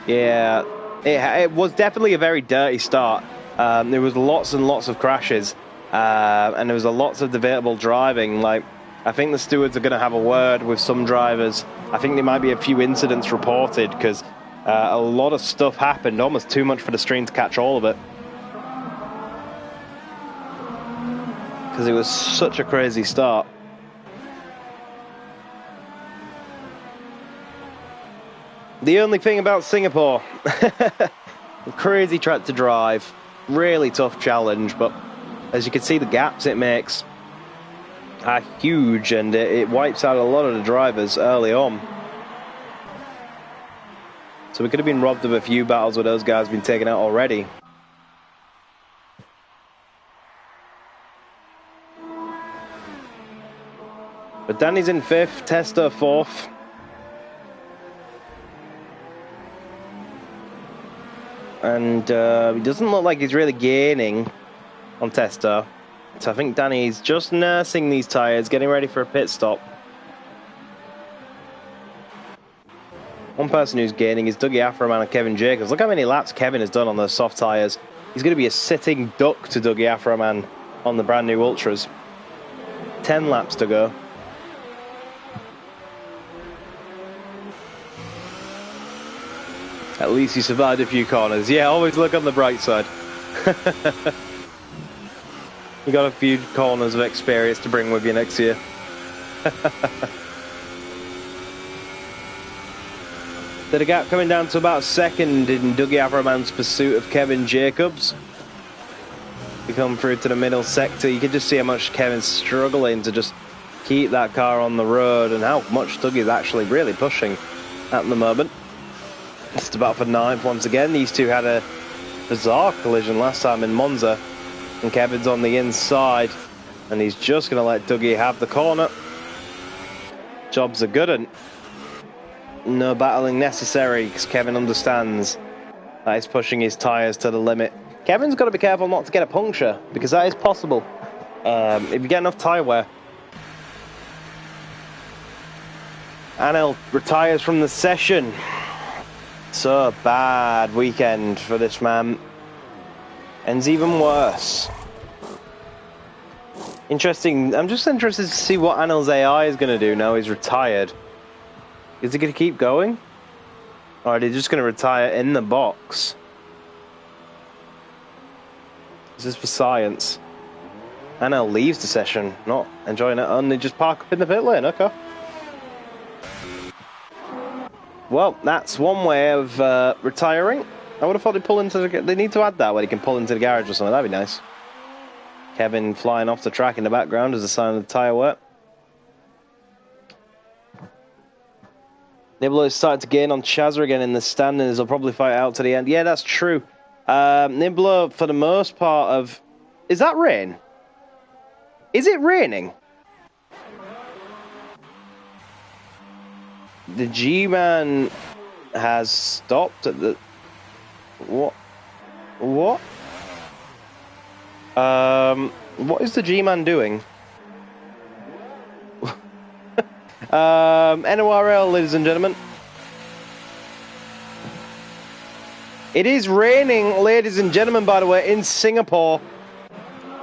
Yeah, it was definitely a very dirty start. There was lots and lots of crashes, and there was lots of debatable driving. Like, I think the stewards are going to have a word with some drivers. I think there might be a few incidents reported because a lot of stuff happened, almost too much for the stream to catch all of it. Because it was such a crazy start. The only thing about Singapore, crazy track to drive, really tough challenge, but as you can see the gaps it makes are huge and it wipes out a lot of the drivers early on. So we could have been robbed of a few battles where those guys have been taken out already. But Danny's in 5th, Tester 4th. And he doesn't look like he's really gaining on Tester. So I think Danny's just nursing these tyres, getting ready for a pit stop. One person who's gaining is Dougie Afroman and Kevin Jacobs. Look how many laps Kevin has done on those soft tyres. He's going to be a sitting duck to Dougie Afroman on the brand new Ultras. 10 laps to go. At least he survived a few corners. Yeah, always look on the bright side. You got a few corners of experience to bring with you next year. Did a gap coming down to about 2nd in Dougie Avraman's pursuit of Kevin Jacobs. We come through to the middle sector. You can just see how much Kevin's struggling to just keep that car on the road and how much Dougie's actually really pushing at the moment. Just about for 9th once again. These two had a bizarre collision last time in Monza. And Kevin's on the inside. And he's just going to let Dougie have the corner. Job's a good one. No battling necessary because Kevin understands that he's pushing his tyres to the limit. Kevin's got to be careful not to get a puncture because that is possible if you get enough tyre wear. Anel retires from the session. So bad weekend for this man. Ends even worse. Interesting. I'm just interested to see what Anel's AI is going to do now he's retired. Is he going to keep going? Or are they just going to retire in the box? Is this for science? Anel leaves the session, not enjoying it, and they just park up in the pit lane, okay. Well, that's one way of retiring. I would have thought they'd pull into the... They need to add that where they can pull into the garage or something. That'd be nice. Kevin flying off the track in the background as a sign of the tyre wear. Nibbler is starting to gain on Chazza again in the standings. He'll probably fight out to the end. Yeah, that's true. Nibbler, for the most part of... Is that rain? Is it raining? The G-Man has stopped at the... What? What? What is the G-Man doing? NORL, ladies and gentlemen. It is raining, ladies and gentlemen, by the way, in Singapore.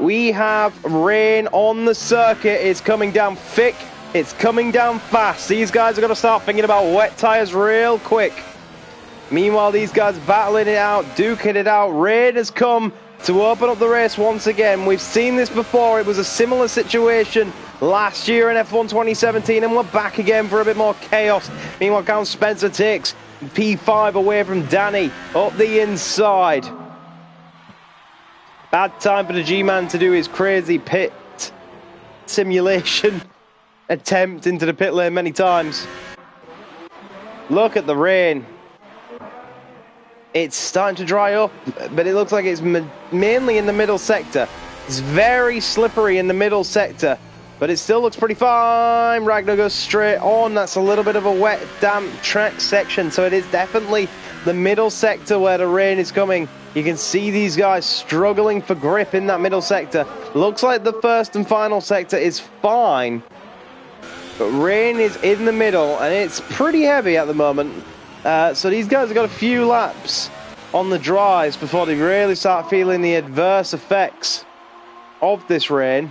We have rain on the circuit. It's coming down thick. It's coming down fast. These guys are going to start thinking about wet tyres real quick. Meanwhile, these guys battling it out, duking it out. Rain has come to open up the race once again. We've seen this before. It was a similar situation last year in F1 2017, and we're back again for a bit more chaos. Meanwhile, Count Spencer takes P5 away from Danny up the inside. Bad time for the G-Man to do his crazy pit simulation attempt into the pit lane many times. Look at the rain. It's starting to dry up, but it looks like it's mainly in the middle sector. It's very slippery in the middle sector. But it still looks pretty fine. Ragnar goes straight on. That's a little bit of a wet, damp track section. So it is definitely the middle sector where the rain is coming. You can see these guys struggling for grip in that middle sector. Looks like the first and final sector is fine. But rain is in the middle, and it's pretty heavy at the moment. So these guys have got a few laps on the dries before they really start feeling the adverse effects of this rain.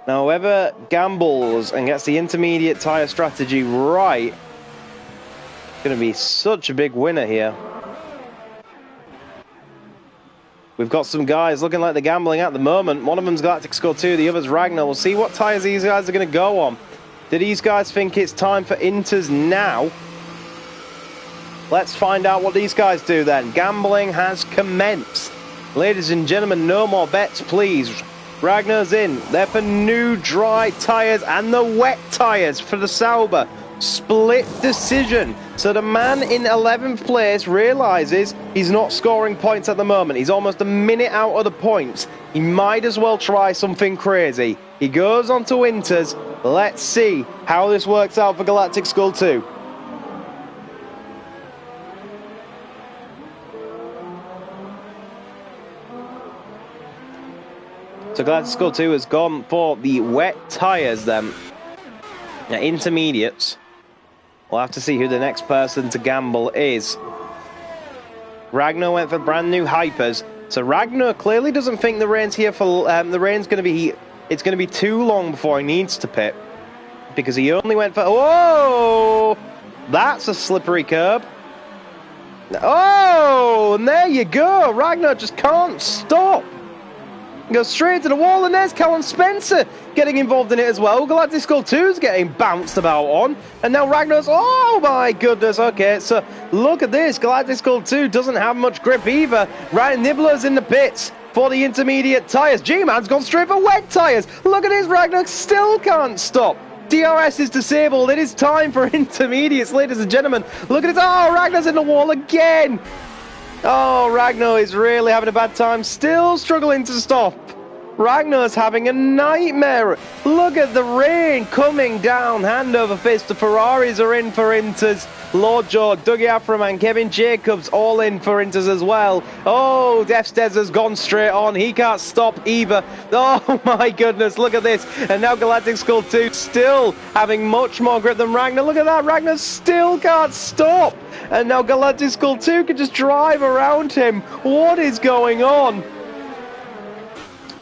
Now, whoever gambles and gets the intermediate tyre strategy right is going to be such a big winner here. We've got some guys looking like they're gambling at the moment. One of them's Galactic Skull 2, the other's Ragnar. We'll see what tyres these guys are going to go on. Do these guys think it's time for inters now? Let's find out what these guys do then. Gambling has commenced. Ladies and gentlemen, no more bets, please. Ragnar's in. They're for new dry tyres and the wet tyres for the Sauber. Split decision. So the man in 11th place realises he's not scoring points at the moment. He's almost a minute out of the points. He might as well try something crazy. He goes on to Inters. Let's see how this works out for Galactic Skull 2. So Galactic Skull 2 has gone for the wet tyres then. Now, intermediates. We'll have to see who the next person to gamble is. Ragnar went for brand new hypers. So Ragnar clearly doesn't think the rain's here for the rain's going to be. It's going to be too long before he needs to pit, because he only went for. Whoa! That's a slippery curb. Oh, and there you go. Ragnar just can't stop. Goes straight to the wall, and there's Callum Spencer getting involved in it as well. Galactic Skull 2's getting bounced about on, and now Ragnar's, oh my goodness, okay, so look at this, Galactic Skull 2 doesn't have much grip either. Right, Nibbler's in the pits for the intermediate tyres. G-Man's gone straight for wet tyres. Look at this, Ragnar still can't stop. DRS is disabled. It is time for intermediates, ladies and gentlemen. Look at it, oh, Ragnar's in the wall again. Oh, Ragnar is really having a bad time, still struggling to stop. Ragnar's having a nightmare. Look at the rain coming down hand over fist. The Ferraris are in for Inters. Lord George, Dougie Aframan, Kevin Jacobs all in for Inters as well. Oh, Defstez has gone straight on. He can't stop either. Oh my goodness, look at this. And now Galactic Skull 2 still having much more grip than Ragnar. Look at that, Ragnar still can't stop. And now Galactic Skull 2 can just drive around him. What is going on?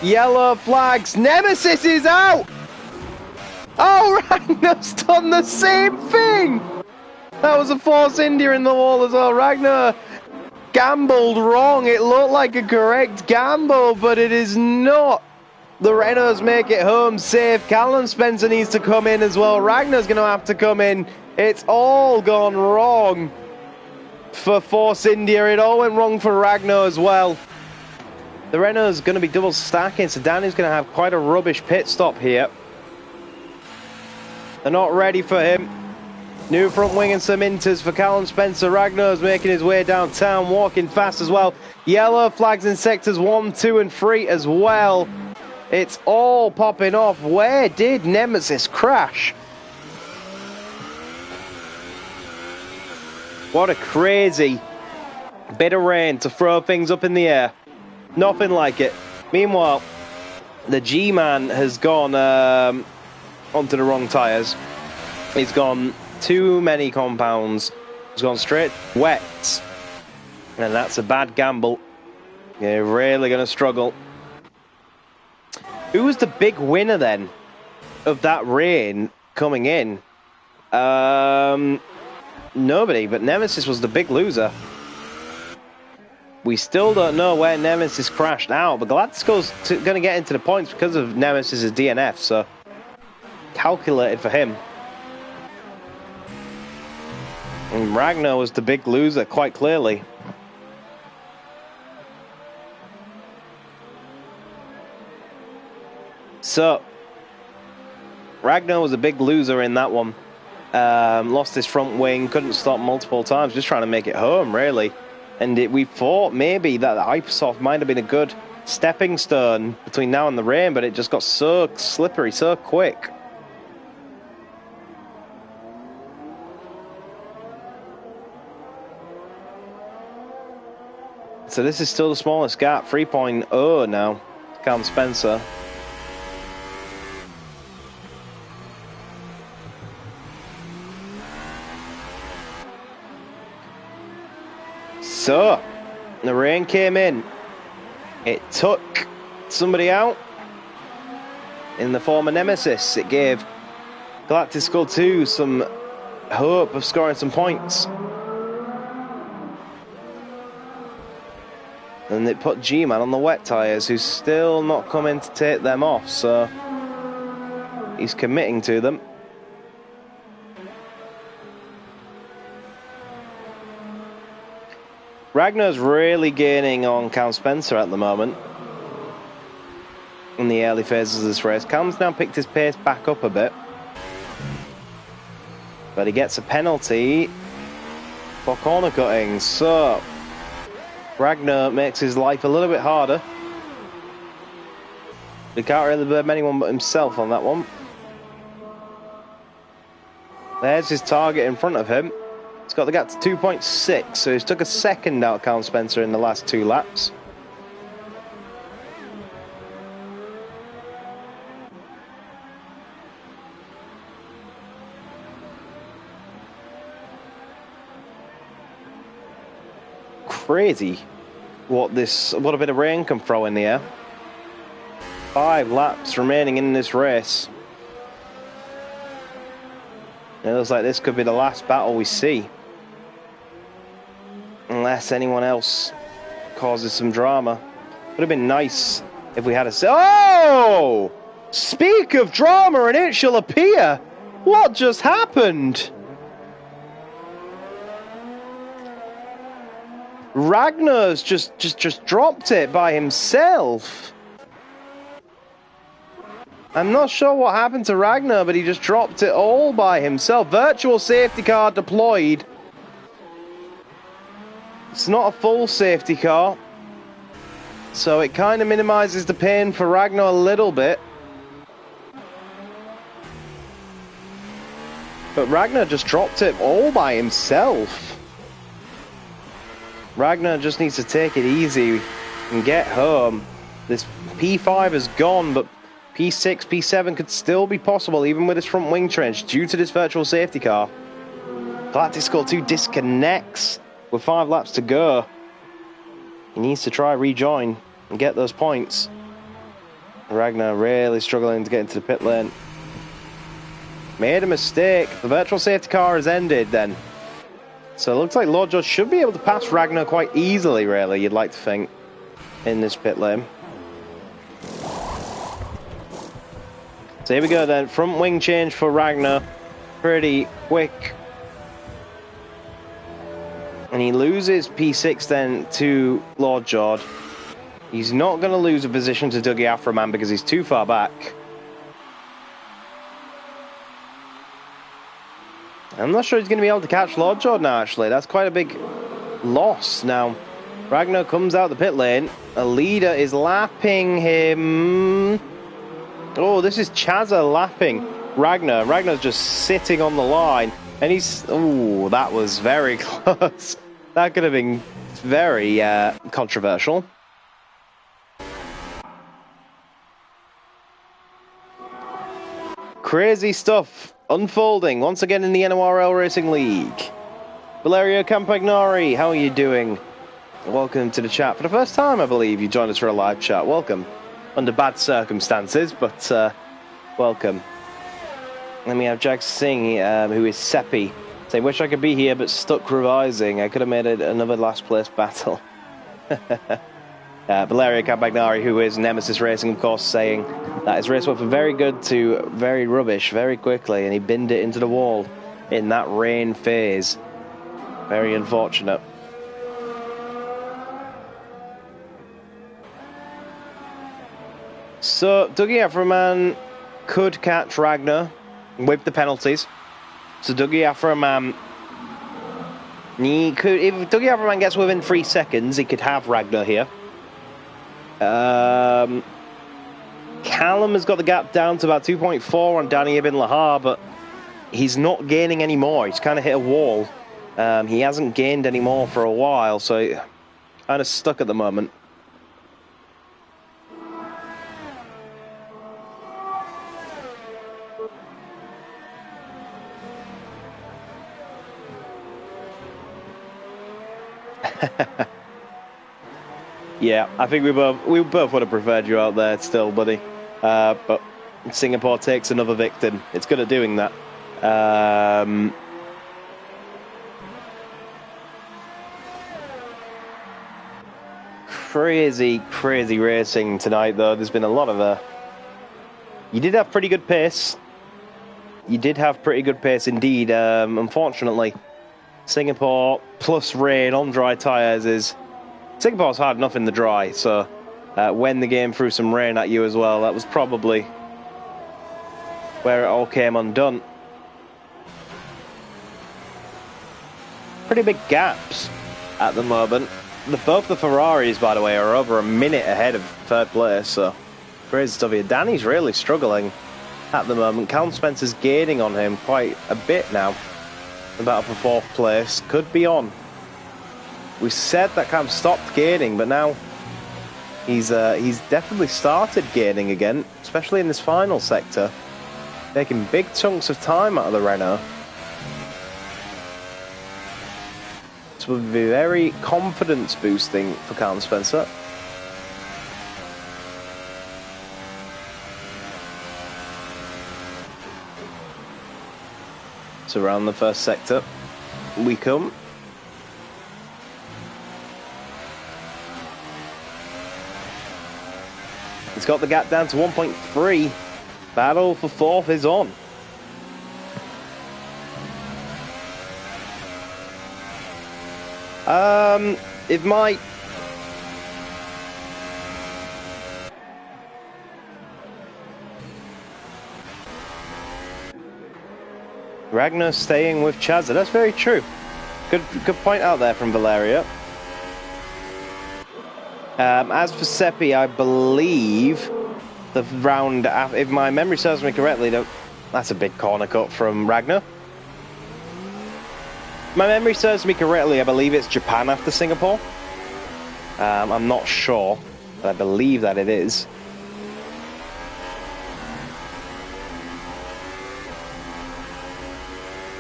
Yellow flags. Nemesis is out. Oh, Ragnar's done the same thing. That was a Force India in the wall as well. Ragnar gambled wrong. It looked like a correct gamble, but it is not. The Renaults make it home safe. Callum Spencer needs to come in as well. Ragnar's going to have to come in. It's all gone wrong for Force India. It all went wrong for Ragnar as well. The Renault's going to be double stacking, so Danny's going to have quite a rubbish pit stop here. They're not ready for him. New front wing and some inters for Callum Spencer. Ragnar's making his way downtown, walking fast as well. Yellow flags in sectors 1, 2 and 3 as well. It's all popping off. Where did Nemesis crash? What a crazy bit of rain to throw things up in the air. Nothing like it. Meanwhile, the G-Man has gone onto the wrong tyres. He's gone too many compounds. He's gone straight wet. And that's a bad gamble. You're really going to struggle. Who was the big winner then of that rain coming in? Nobody, but Nemesis was the big loser. We still don't know where Nemesis crashed out, but Galactic's going to get into the points because of Nemesis' DNF, so calculated for him. And Ragnar was the big loser, quite clearly. So, Ragnar was a big loser in that one. Lost his front wing, couldn't stop multiple times, just trying to make it home, really. And we thought maybe that the Hypersoft might have been a good stepping stone between now and the rain, but it just got so slippery so quick. So this is still the smallest gap, 3.0 now, Cam Spencer. So, the rain came in. It took somebody out in the form of Nemesis. It gave Galactic Skull 2 some hope of scoring some points. And it put G-Man on the wet tyres, who's still not coming to take them off, so he's committing to them. Ragnar's really gaining on Cam Spencer at the moment in the early phases of this race. Cam's now picked his pace back up a bit, but he gets a penalty for corner cutting, so Ragnar makes his life a little bit harder. He can't really blame anyone but himself on that one. There's his target in front of him. He's got the gap to 2.6, so he's took a second out of Cam Spencer in the last 2 laps. Crazy what a bit of rain can throw in the air. 5 laps remaining in this race. It looks like this could be the last battle we see, unless anyone else causes some drama. Would have been nice if we had a... Oh! Speak of drama and it shall appear! What just happened? Ragnar's just dropped it by himself. I'm not sure what happened to Ragnar, but he just dropped it all by himself. Virtual safety car deployed. It's not a full safety car, so it kind of minimizes the pain for Ragnar a little bit. But Ragnar just dropped it all by himself. Ragnar just needs to take it easy and get home. This P5 is gone, but P6, P7 could still be possible even with his front wing trench due to this virtual safety car. Galactic Skull 2 disconnects with 5 laps to go. He needs to try rejoin and get those points. Ragnar really struggling to get into the pit lane. Made a mistake. The virtual safety car has ended then. So it looks like Lord George should be able to pass Ragnar quite easily, really, you'd like to think, in this pit lane. So here we go then, front wing change for Ragnar, pretty quick. And he loses P6 then to Lord George. He's not going to lose a position to Dougie Afroman because he's too far back. I'm not sure he's going to be able to catch Lord George now, actually. That's quite a big loss. Now, Ragnar comes out the pit lane. A leader is lapping him. Oh, this is Chazza lapping Ragnar. Ragnar's just sitting on the line. And he's... Oh, that was very close. That could have been very controversial. Crazy stuff unfolding once again in the NORL Racing League. Valerio Campagnari, how are you doing? Welcome to the chat. For the first time, I believe, you joined us for a live chat. Welcome. Under bad circumstances, but welcome. Then we have Jack Singh, who is Seppi, saying, wish I could be here, but stuck revising. I could have made it another last place battle. Valerio Campagnari, who is Nemesis Racing, of course, saying that his race went from very good to very rubbish very quickly, and he binned it into the wall in that rain phase. Very unfortunate. So, Dougie Afroman could catch Ragnar with the penalties. So, Dougie Afroman He could, if Dougie Haberman gets within 3 seconds, he could have Ragnar here. Callum has got the gap down to about 2.4 on Danny Ibn Lahar, but he's not gaining any more. He's kind of hit a wall. He hasn't gained any more for a while, so kind of stuck at the moment. Yeah, I think we both would have preferred you out there still, buddy. But Singapore takes another victim. It's good at doing that. Crazy racing tonight, though. There's been a lot of you did have pretty good pace. You did have pretty good pace indeed. Unfortunately, Singapore plus rain on dry tyres is... Singapore's hard enough in the dry, so when the game threw some rain at you as well, that was probably where it all came undone. Pretty big gaps at the moment. Both the Ferraris, by the way, are over a minute ahead of third place, so crazy stuff here. Danny's really struggling at the moment. Callum Spencer's gaining on him quite a bit now. About for fourth place. Could be on. We said that Cam stopped gaining, but now he's definitely started gaining again, especially in this final sector. Taking big chunks of time out of the Renault. This will be very confidence boosting for Callum Spencer. So around the first sector we come. He's got the gap down to 1.3. Battle for fourth is on. It might... Ragnar staying with Chazza. That's very true. Good point out there from Valeria. As for Seppi, I believe the round, if my memory serves me correctly, that's a big corner cut from Ragnar. My memory serves me correctly, I believe it's Japan after Singapore. I'm not sure, but I believe that it is.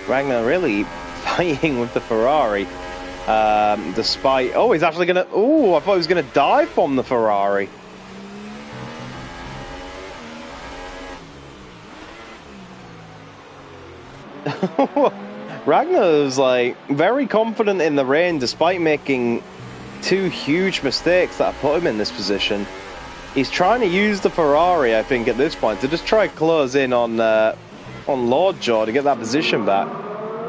Ragnar really fighting with the Ferrari. Despite... Oh, he's actually going to... Oh, I thought he was going to dive bomb the Ferrari. Ragnar's like very confident in the rain despite making two huge mistakes that put him in this position. He's trying to use the Ferrari, I think, at this point to just try to close in on Lordjaw to get that position back.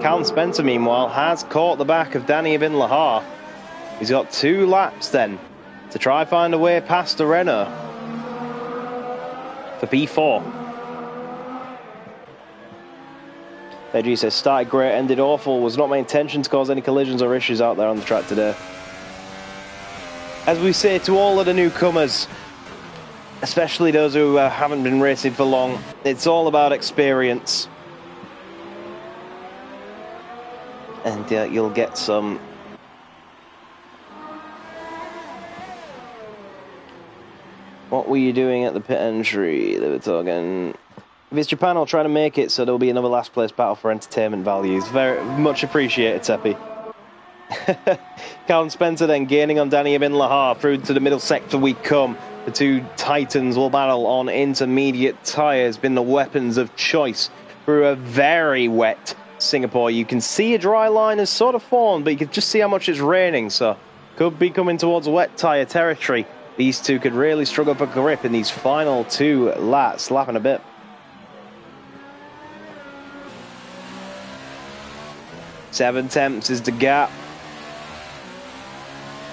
Callum Spencer, meanwhile, has caught the back of Danny Ibn Lahar. He's got 2 laps then to try find a way past the Renault for P4. Veggie says, started great, ended awful. Was not my intention to cause any collisions or issues out there on the track today. As we say to all of the newcomers, especially those who haven't been racing for long, it's all about experience. And you'll get some... What were you doing at the pit entry? They were talking... If it's Japan, I'll try to make it, so there'll be another last place battle for entertainment values. Very much appreciated, Seppi. Callum Spencer then gaining on Danny Ibn Lahar. Through to the middle sector we come. The two titans will battle on intermediate tyres. Been the weapons of choice through a very wet Singapore. You can see a dry line has sort of formed, but you can just see how much it's raining, so could be coming towards wet tyre territory. These two could really struggle for grip in these final 2 laps, lapping a bit. Seven tenths is the gap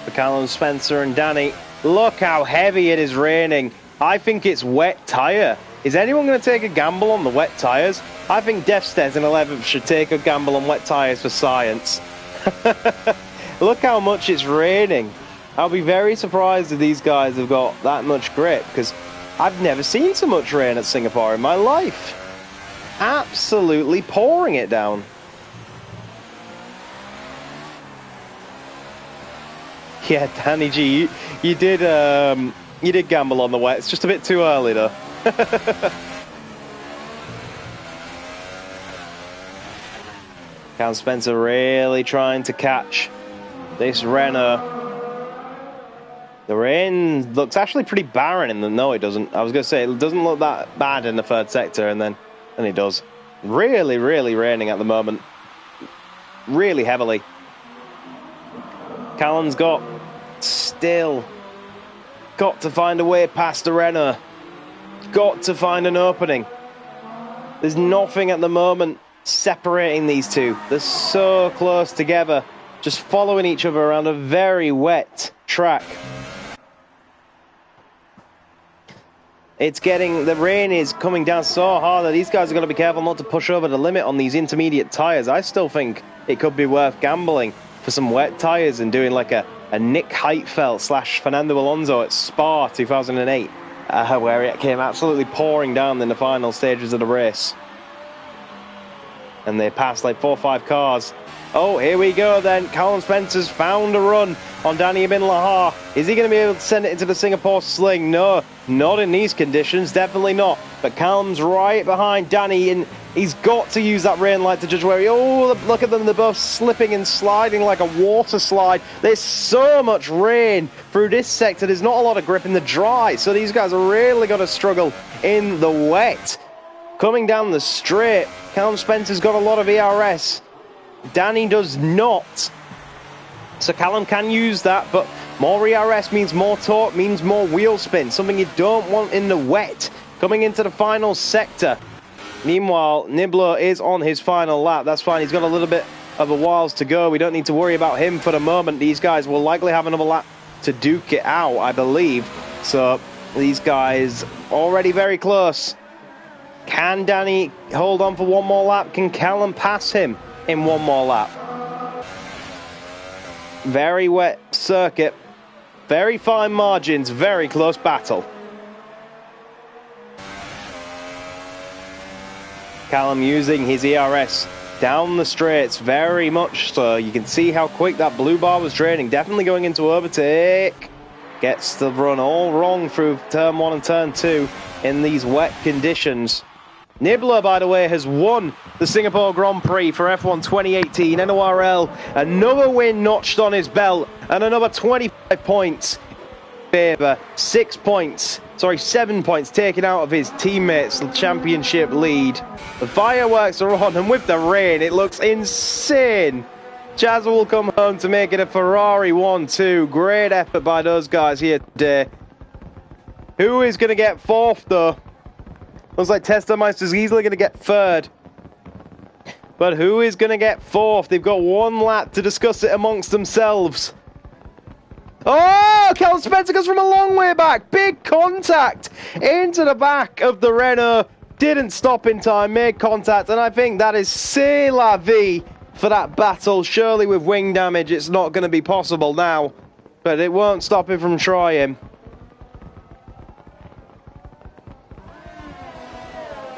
for Callum Spencer and Danny. Look how heavy it is raining. I think it's wet tyre. Is anyone going to take a gamble on the wet tyres? I think Defstead in 11th should take a gamble on wet tyres for science. Look how much it's raining. I'll be very surprised if these guys have got that much grip, because I've never seen so much rain at Singapore in my life. Absolutely pouring it down. Yeah, Danny G, you did gamble on the wet. It's just a bit too early, though. Count Spencer really trying to catch this Renault. The rain looks actually pretty barren in the... No, it doesn't. I was going to say, it doesn't look that bad in the third sector, and then it does. Really, really raining at the moment. Really heavily. Callum's still got to find a way past the Renault. Got to find an opening. There's nothing at the moment separating these two. They're so close together, just following each other around a very wet track. The rain is coming down so hard that these guys are going to be careful not to push over the limit on these intermediate tyres. I still think it could be worth gambling for some wet tyres and doing like a Nick Heidfeld / Fernando Alonso at Spa 2008, where it came absolutely pouring down in the final stages of the race. And they passed like 4 or 5 cars. Oh, here we go then. Callum Spencer's found a run on Danny Bin Lahar. Is he going to be able to send it into the Singapore sling? No, not in these conditions. Definitely not. But Callum's right behind Danny, and he's got to use that rain light to judge where he... Oh, look at them. They're both slipping and sliding like a water slide. There's so much rain through this sector. There's not a lot of grip in the dry. So these guys are really going to struggle in the wet. Coming down the straight, Callum Spencer's got a lot of ERS. Danny does not. So Callum can use that, but more ERS means more torque, means more wheel spin, something you don't want in the wet. Coming into the final sector. Meanwhile, Niblo is on his final lap. That's fine. He's got a little bit of a whiles to go. We don't need to worry about him for the moment. These guys will likely have another lap to duke it out, I believe. So these guys already very close. Can Danny hold on for one more lap? Can Callum pass him in one more lap? Very wet circuit, very fine margins, very close battle. Callum using his ERS down the straights, very much so. You can see how quick that blue bar was draining, definitely going into overtake. Gets the run all wrong through turn 1 and turn 2 in these wet conditions. Nibbler, by the way, has won the Singapore Grand Prix for F1 2018. NORL, another win notched on his belt, and another 25 points in favour. 7 points taken out of his teammates' championship lead. The fireworks are on, and with the rain, it looks insane. Jazz will come home to make it a Ferrari 1-2. Great effort by those guys here today. Who is going to get fourth, though? Looks like Testameister's easily going to get third. But who is going to get fourth? They've got one lap to discuss it amongst themselves. Oh, Callum Spencer goes from a long way back. Big contact into the back of the Renault. Didn't stop in time, made contact. And I think that is c'est la vie for that battle. Surely with wing damage, it's not going to be possible now. But it won't stop him from trying.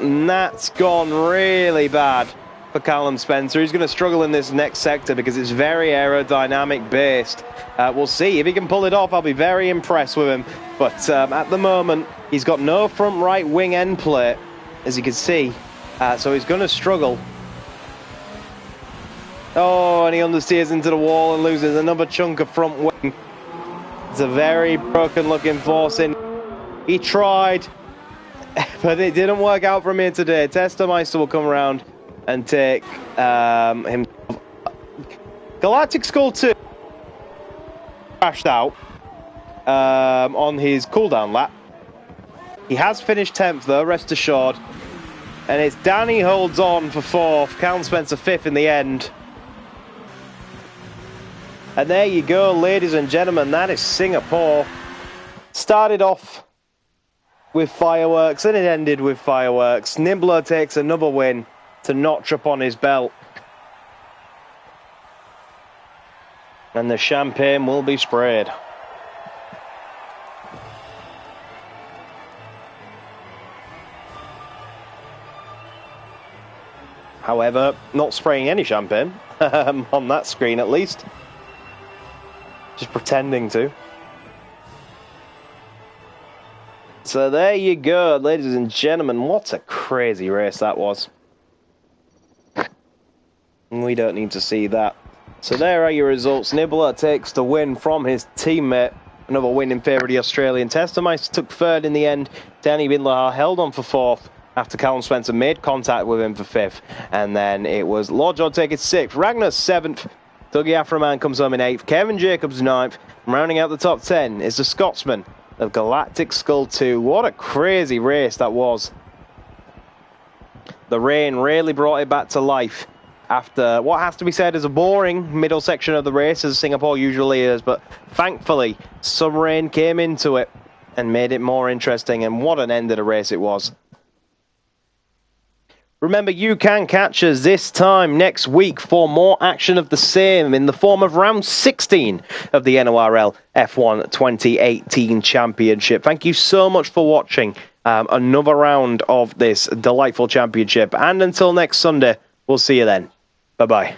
And that's gone really bad for Callum Spencer. He's going to struggle in this next sector because it's very aerodynamic based. We'll see if he can pull it off. I'll be very impressed with him. But at the moment, he's got no front right wing end plate, as you can see. So he's going to struggle. Oh, and he understeers into the wall and loses another chunk of front wing. It's a very broken looking forcing. He tried, but it didn't work out for him here today. Testameister will come around and take him. Galactic Skull 2 crashed out on his cooldown lap. He has finished 10th though, rest assured. And it's Danny holds on for 4th, Callum Spencer 5th in the end. And there you go, ladies and gentlemen, that is Singapore. Started off with fireworks and it ended with fireworks. Nibbler takes another win to notch up on his belt. And the champagne will be sprayed. However, not spraying any champagne, on that screen at least. Just pretending to. So there you go, ladies and gentlemen. What a crazy race that was. We don't need to see that. So there are your results. Nibbler takes the win from his teammate. Another win in favour of the Australian. Testameister took third in the end. Danny Bindler held on for fourth after Callum Spencer made contact with him for fifth. And then it was Lord John taking sixth. Ragnar seventh. Dougie Aframan comes home in eighth. Kevin Jacobs ninth. Rounding out the top 10 is the Scotsman of Galactic Skull 2. What a crazy race that was. The rain really brought it back to life after what has to be said is a boring middle section of the race, as Singapore usually is, but thankfully some rain came into it and made it more interesting, and what an end of the race it was. Remember, you can catch us this time next week for more action of the same in the form of round 16 of the NORL F1 2018 Championship. Thank you so much for watching another round of this delightful championship, and until next Sunday, we'll see you then. Bye-bye.